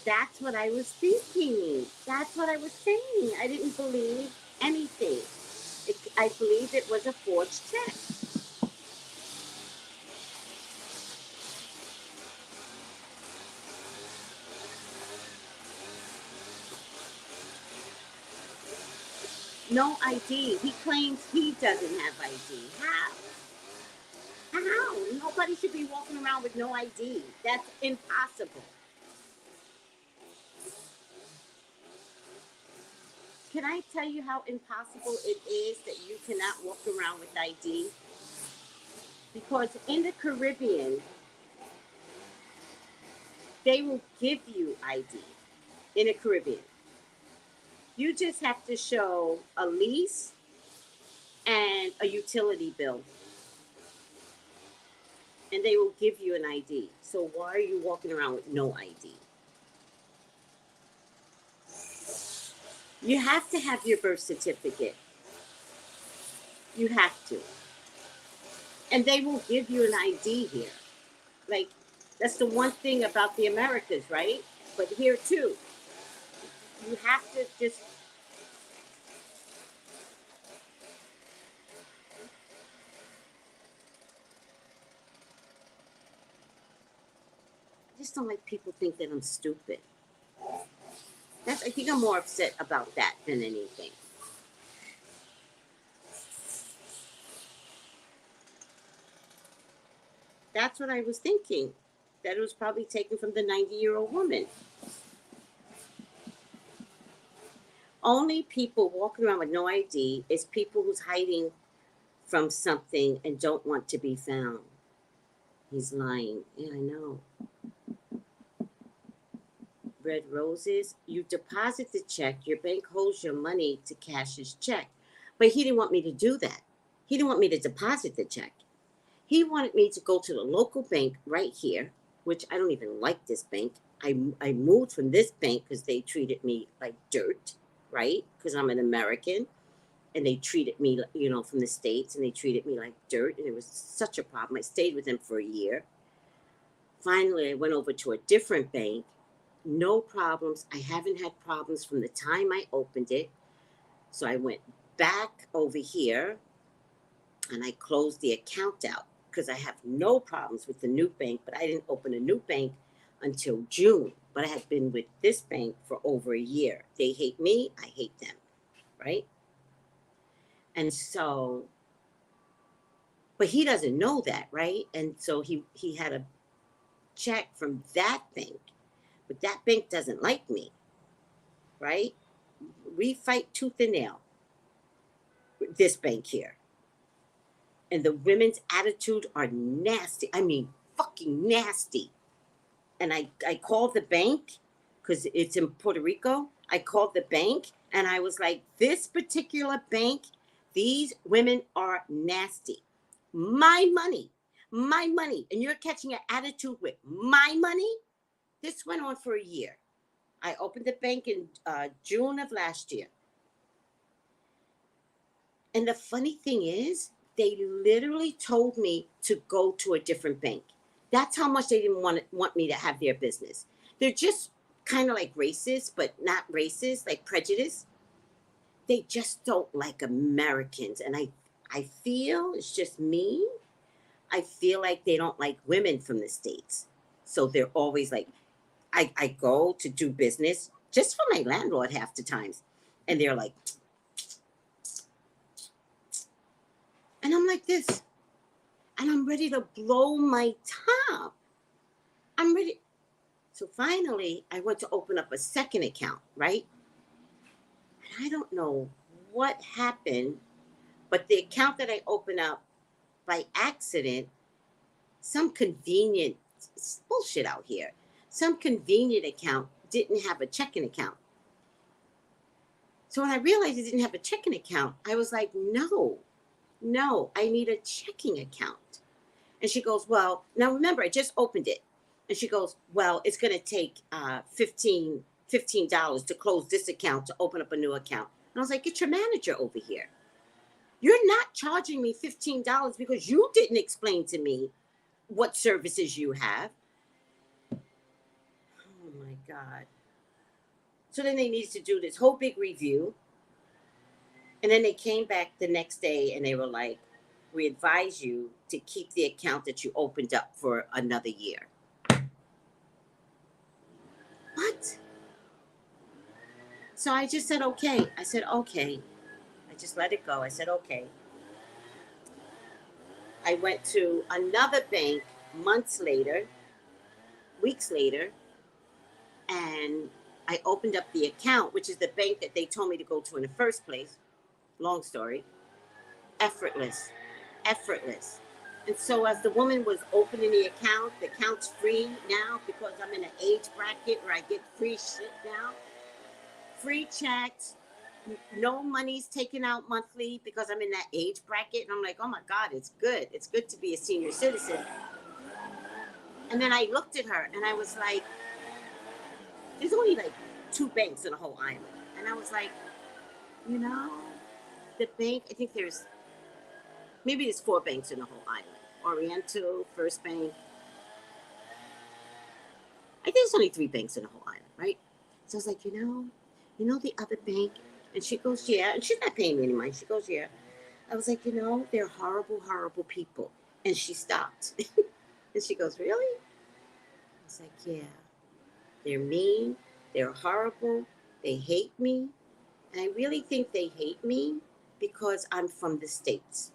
That's what I was thinking. That's what I was saying. I didn't believe anything. I believed it was a forged check. No ID. He claims he doesn't have ID. How? How? Nobody should be walking around with no ID. That's impossible. Can I tell you how impossible it is that you cannot walk around with ID? Because in the Caribbean, they will give you ID in the Caribbean. You just have to show a lease and a utility bill, and they will give you an ID. So why are you walking around with no ID? You have to have your birth certificate. You have to. And they will give you an ID here. Like, that's the one thing about the Americas, right? But here too, you have to just... I just don't like people think that I'm stupid. I think I'm more upset about that than anything. That's what I was thinking. That it was probably taken from the 90-year-old woman. Only people walking around with no ID is people who's hiding from something and don't want to be found. He's lying. Yeah, I know. Red Roses, you deposit the check, your bank holds your money to cash his check. But he didn't want me to do that. He didn't want me to deposit the check. He wanted me to go to the local bank right here, which I don't even like this bank. I moved from this bank because they treated me like dirt, right? Because I'm an American, and they treated me, you know, from the States, and they treated me like dirt, and it was such a problem. I stayed with them for a year. Finally, I went over to a different bank. No problems. I haven't had problems from the time I opened it. So I went back over here and I closed the account out because I have no problems with the new bank, but I didn't open a new bank until June. But I had been with this bank for over a year. They hate me, I hate them, right? And so, but he doesn't know that, right? And so he had a check from that bank, but that bank doesn't like me, right? We fight tooth and nail with this bank here. And the women's attitude are nasty. I mean, fucking nasty. And I called the bank because it's in Puerto Rico. I called the bank and I was like, this particular bank, these women are nasty. My money, and you're catching an attitude with my money. This went on for a year. I opened the bank in June of last year. And the funny thing is, they literally told me to go to a different bank. That's how much they didn't want me to have their business. They're just kind of like racist, but not racist, like prejudice. They just don't like Americans. And I feel, it's just me, I feel like they don't like women from the States. So they're always like, I go to do business just for my landlord half the times. And they're like, and I'm like this. And I'm ready to blow my top. I'm ready. So finally, I went to open up a second account, right? And I don't know what happened, but the account that I opened up by accident, some convenient bullshit out here, some convenient account didn't have a checking account. So when I realized it didn't have a checking account, I was like, no, I need a checking account. And she goes, well, now remember, I just opened it. And she goes, well, it's going to take $15 to close this account to open up a new account. And I was like, get your manager over here. You're not charging me $15 because you didn't explain to me what services you have. Oh, my God. So then they needed to do this whole big review. And then they came back the next day and they were like, we advise you to keep the account that you opened up for another year. What? So I just said, okay. I said, okay. I just let it go. I said, okay. I went to another bank months later, weeks later, and I opened up the account, which is the bank that they told me to go to in the first place. Long story. Effortless. And so as the woman was opening the account's free now because I'm in an age bracket where I get free shit now. Free checks, no money's taken out monthly because I'm in that age bracket. And I'm like, oh my God, it's good. It's good to be a senior citizen. And then I looked at her and I was like, there's only like 2 banks in the whole island. And I was like, you know, the bank, I think maybe there's 4 banks in the whole island. Oriental, First Bank. I think there's only 3 banks in the whole island, right? So I was like, you know the other bank? And she goes, yeah. And she's not paying me any money. She goes, yeah. I was like, they're horrible, horrible people. And she stopped. And she goes, really? I was like, yeah. They're mean. They're horrible. They hate me. And I really think they hate me because I'm from the States.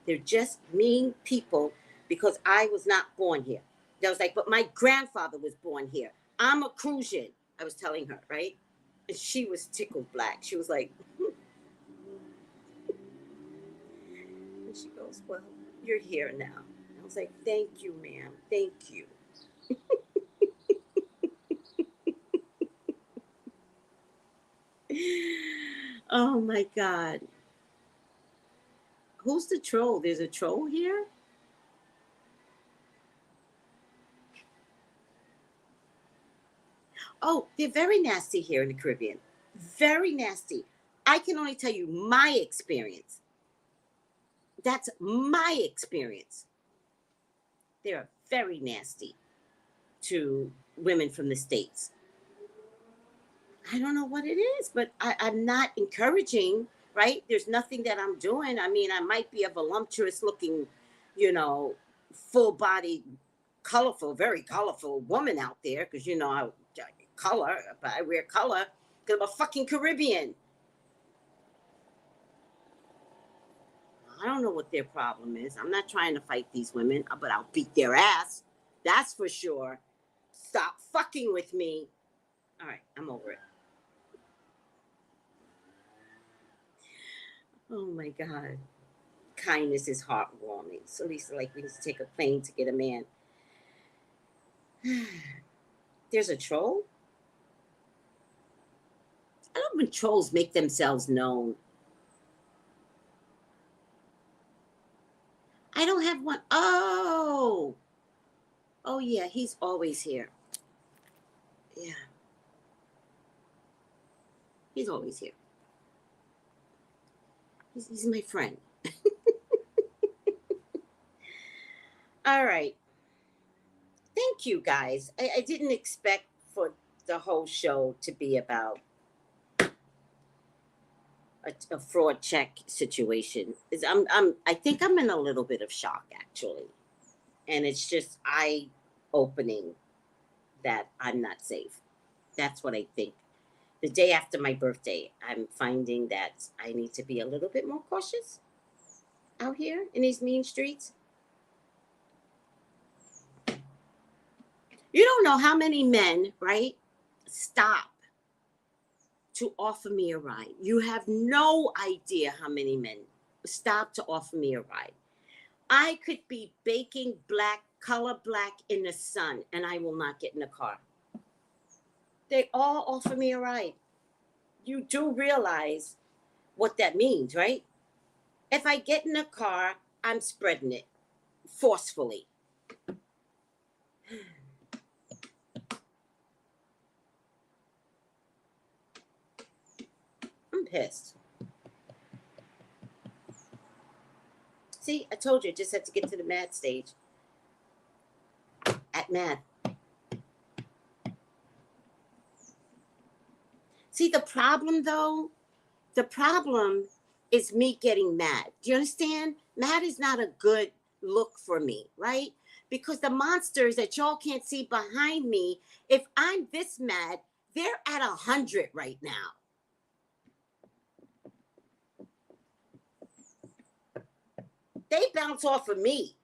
They're just mean people because I was not born here. I was like, but my grandfather was born here. I'm a Crucian. I was telling her, right? And she was tickled black. She was like, and she goes, well, you're here now. I was like, thank you, ma'am. Thank you. Oh my God. Who's the troll? There's a troll here? Oh, they're very nasty here in the Caribbean. Very nasty. I can only tell you my experience. That's my experience. They're very nasty to women from the States. I don't know what it is, but I'm not encouraging, right? There's nothing that I'm doing. I mean, I might be a voluptuous looking, full body, colorful, very colorful woman out there because, I color, but I wear color because I'm a fucking Caribbean. I don't know what their problem is. I'm not trying to fight these women, but I'll beat their ass. That's for sure. Stop fucking with me. All right, I'm over it. Oh my God. Kindness is heartwarming. So Lisa, like, we need to take a plane to get a man. There's a troll? I love when trolls make themselves known. I don't have one. Oh, yeah, he's always here. Yeah, he's always here. He's my friend. All right. Thank you, guys. I didn't expect for the whole show to be about a fraud check situation. I think I'm in a little bit of shock, actually, and it's just eye opening that I'm not safe. That's what I think. The day after my birthday, I'm finding that I need to be a little bit more cautious out here in these mean streets. You don't know how many men, right, stop to offer me a ride. You have no idea how many men stop to offer me a ride. I could be baking black, color black in the sun, and I will not get in the car. They all offer me a ride. You do realize what that means, right? If I get in a car, I'm spreading it forcefully. I'm pissed. See, I told you, I just had to get to the mad stage. At mad. See, the problem, though, is me getting mad. Do you understand? Mad is not a good look for me, right? Because the monsters that y'all can't see behind me, if I'm this mad, they're at 100 right now. They bounce off of me.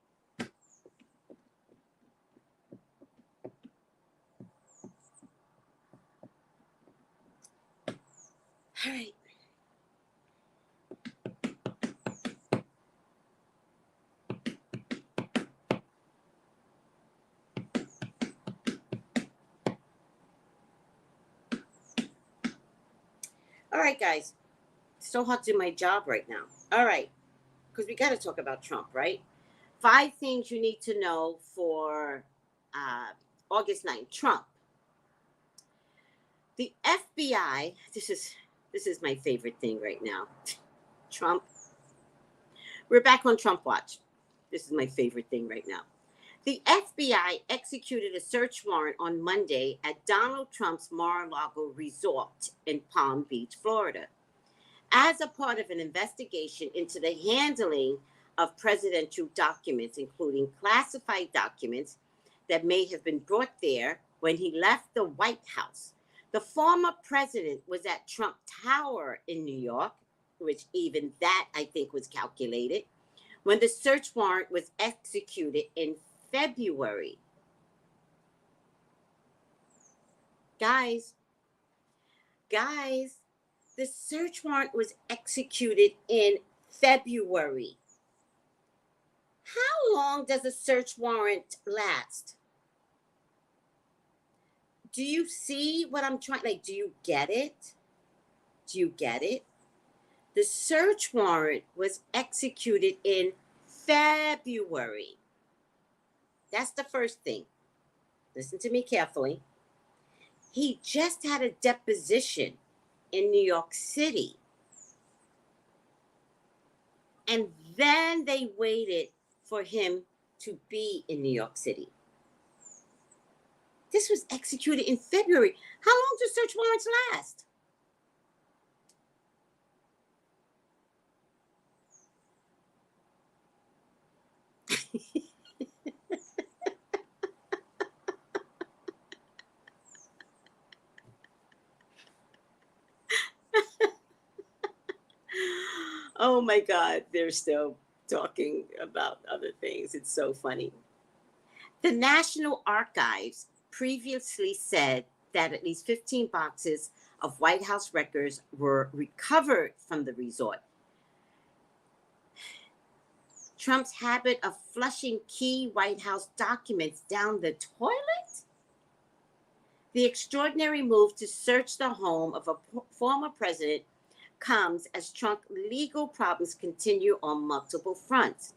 All right. All right, guys. It's so hard to do my job right now. All right. Because we got to talk about Trump, right? 5 things you need to know for August 9th. Trump. The FBI, this is my favorite thing right now. Trump. We're back on Trump watch. This is my favorite thing right now. The FBI executed a search warrant on Monday at Donald Trump's Mar-a-Lago resort in Palm Beach, Florida, as a part of an investigation into the handling of presidential documents, including classified documents that may have been brought there when he left the White House. The former president was at Trump Tower in New York, which even that I think was calculated, when the search warrant was executed in February. Guys, the search warrant was executed in February. How long does a search warrant last? Do you see what I'm trying? Like, do you get it? Do you get it? The search warrant was executed in February. That's the first thing. Listen to me carefully. He just had a deposition in New York City. And then they waited for him to be in New York City. This was executed in February. How long do search warrants last? Oh my God, they're still talking about other things. It's so funny. The National Archives previously said that at least 15 boxes of White House records were recovered from the resort. Trump's habit of flushing key White House documents down the toilet? The extraordinary move to search the home of a former president comes as Trump legal problems continue on multiple fronts.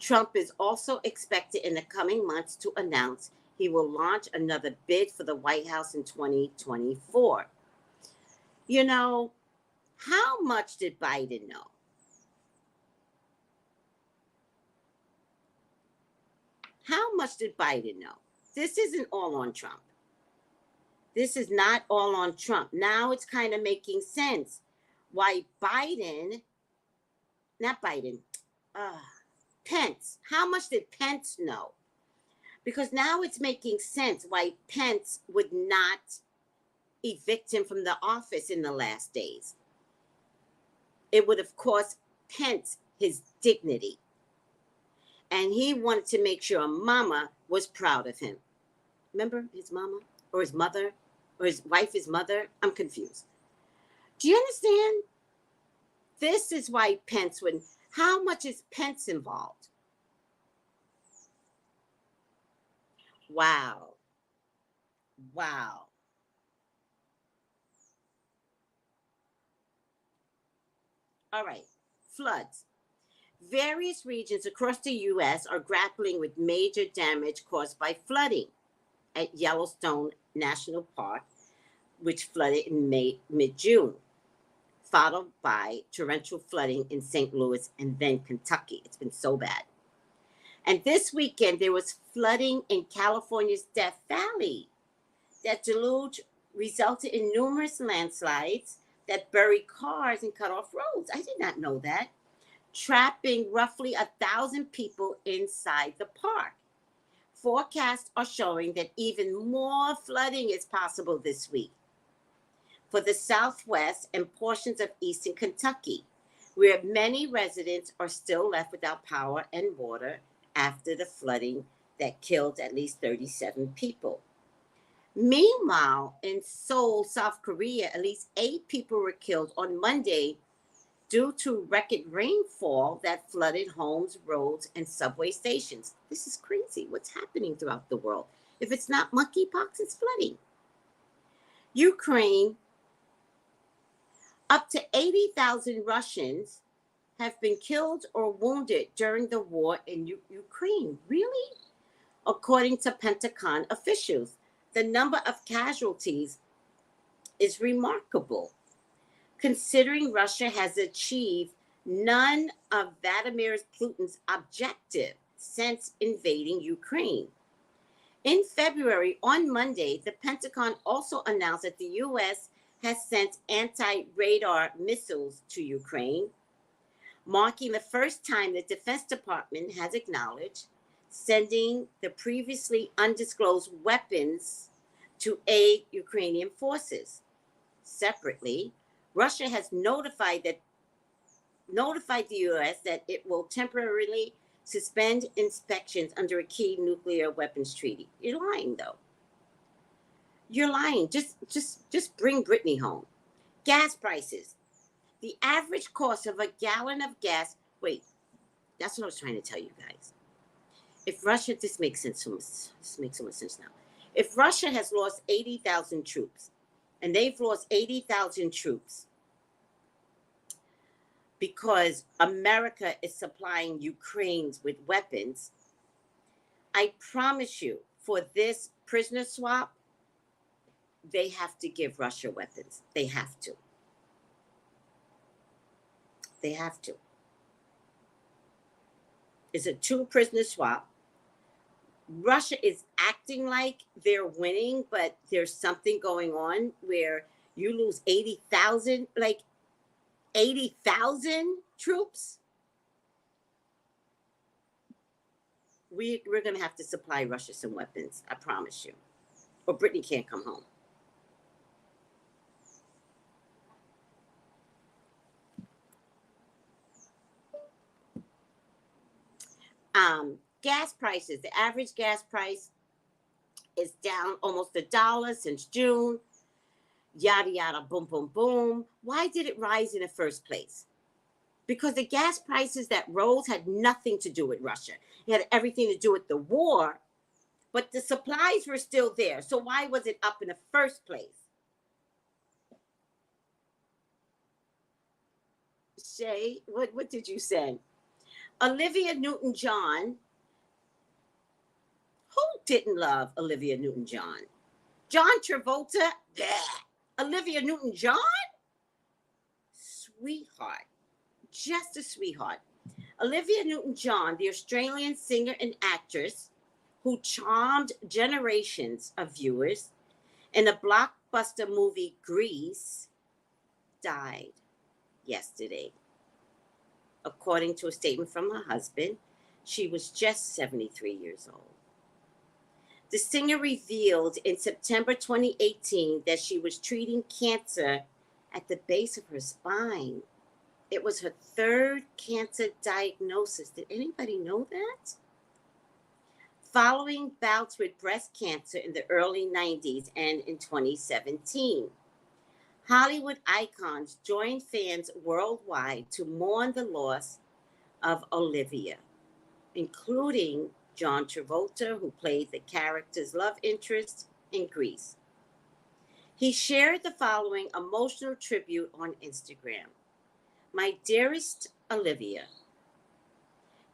Trump is also expected in the coming months to announce he will launch another bid for the White House in 2024. You know, how much did Biden know? How much did Biden know? This isn't all on Trump. This is not all on Trump. Now it's kind of making sense why Pence. How much did Pence know? Because now it's making sense why Pence would not evict him from the office in the last days. It would have cost Pence his dignity. And he wanted to make sure Mama was proud of him. Remember his mama or his mother or his wife, his mother? I'm confused. Do you understand? This is why Pence would. How much is Pence involved? Wow. Wow. All right. Floods. Various regions across the U.S. are grappling with major damage caused by flooding at Yellowstone National Park, which flooded in mid-June, followed by torrential flooding in St. Louis and then Kentucky. It's been so bad. And this weekend, there was flooding in California's Death Valley. That deluge resulted in numerous landslides that buried cars and cut off roads. I did not know that. Trapping roughly 1,000 people inside the park. Forecasts are showing that even more flooding is possible this week for the Southwest and portions of eastern Kentucky, where many residents are still left without power and water after the flooding that killed at least 37 people. Meanwhile, in Seoul, South Korea, at least 8 people were killed on Monday due to record rainfall that flooded homes, roads, and subway stations. This is crazy. What's happening throughout the world? If it's not monkeypox, it's flooding. Ukraine, up to 80,000 Russians have been killed or wounded during the war in Ukraine. Really? According to Pentagon officials, the number of casualties is remarkable, considering Russia has achieved none of Vladimir Putin's objective since invading Ukraine. In February, on Monday, the Pentagon also announced that the U.S. has sent anti-radar missiles to Ukraine, marking the first time the Defense Department has acknowledged sending the previously undisclosed weapons to aid Ukrainian forces. Separately, Russia has notified the U.S. that it will temporarily suspend inspections under a key nuclear weapons treaty. You're lying, though. You're lying. Just bring Britney home. Gas prices. The average cost of a gallon of gas. Wait, that's what I was trying to tell you guys. If Russia, this makes sense. This makes so much sense now. If Russia has lost 80,000 troops, and they've lost 80,000 troops because America is supplying Ukraine with weapons, I promise you, for this prisoner swap, they have to give Russia weapons. They have to. They have to. It's a 2-prisoner swap. Russia is acting like they're winning, but there's something going on where you lose 80,000, like 80,000 troops. We're going to have to supply Russia some weapons, I promise you. Or Britney can't come home. Gas prices. The average gas price is down almost $1 since June. Yada, yada, boom, boom, boom. Why did it rise in the first place? Because the gas prices that rose had nothing to do with Russia. It had everything to do with the war but the supplies were still there. So why was it up in the first place? Shay, what did you say? Olivia Newton-John. Who didn't love Olivia Newton-John? John Travolta? Yeah. Olivia Newton-John? Sweetheart. Just a sweetheart. Olivia Newton-John, the Australian singer and actress who charmed generations of viewers in the blockbuster movie Grease, died yesterday. According to a statement from her husband, she was just 73 years old. The singer revealed in September 2018 that she was treating cancer at the base of her spine. It was her third cancer diagnosis. Did anybody know that? Following bouts with breast cancer in the early 90s and in 2017. Hollywood icons joined fans worldwide to mourn the loss of Olivia, including John Travolta, who played the character's love interest in Grease. He shared the following emotional tribute on Instagram. My dearest Olivia,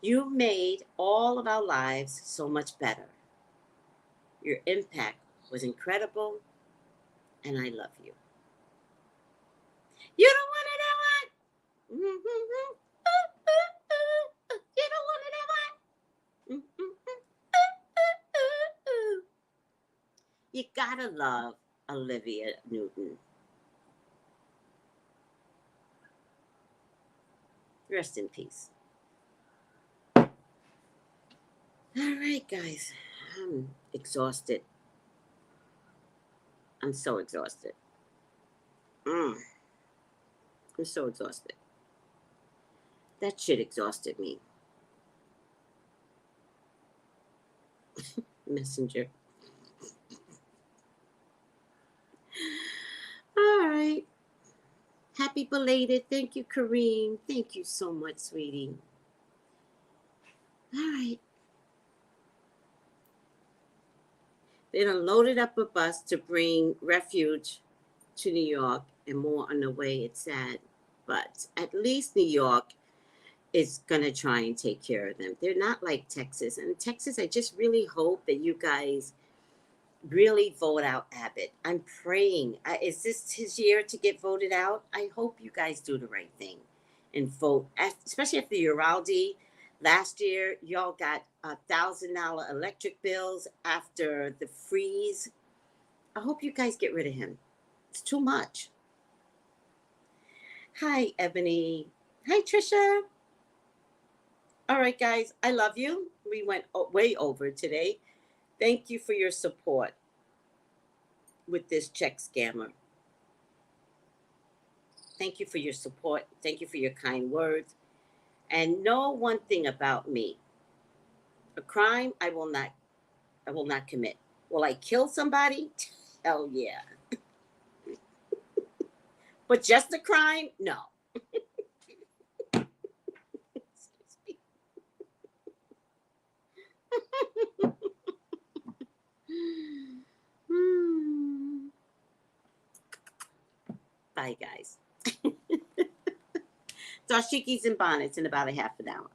you made all of our lives so much better. Your impact was incredible, and I love you. You don't want to know what? You don't want to know what? You gotta love Olivia Newton. Rest in peace. All right, guys. I'm exhausted. I'm so exhausted. I'm so exhausted. That shit exhausted me. Messenger. All right. Happy belated. Thank you, Kareem. Thank you so much, sweetie. All right. They done loaded up a bus to bring refuge to New York, and more on the way. It's sad. But at least New York is going to try and take care of them. They're not like Texas. And Texas, I just really hope that you guys really vote out Abbott. I'm praying. Is this his year to get voted out? I hope you guys do the right thing and vote, especially after Uvalde. Last year, y'all got $1,000 electric bills after the freeze. I hope you guys get rid of him. It's too much. Hi, Ebony. Hi, Trisha. All right, guys, I love you. We went way over today. Thank you for your support with this check scammer. Thank you for your support. Thank you for your kind words. And know one thing about me. A crime I will not commit. Will I kill somebody? Hell yeah. But just a crime? No. Bye, guys. Dashikis and bonnets in about a half an hour.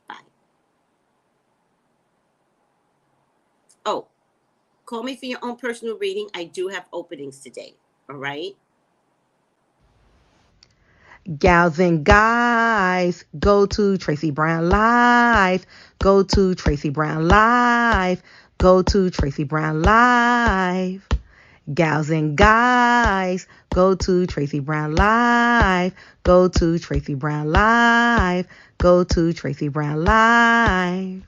Bye. Oh, call me for your own personal reading. I do have openings today. All right. Gals and guys, go to Tracey Brown Live. Go to Tracey Brown Live. Go to Tracey Brown Live. Gals and guys, go to Tracey Brown Live. Go to Tracey Brown Live. Go to Tracey Brown Live.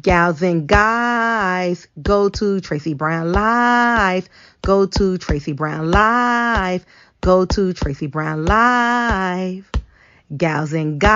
Gals and guys, go to Tracey Brown Live. Go to Tracey Brown Live. Go to Tracey Brown Live. Gals and guys.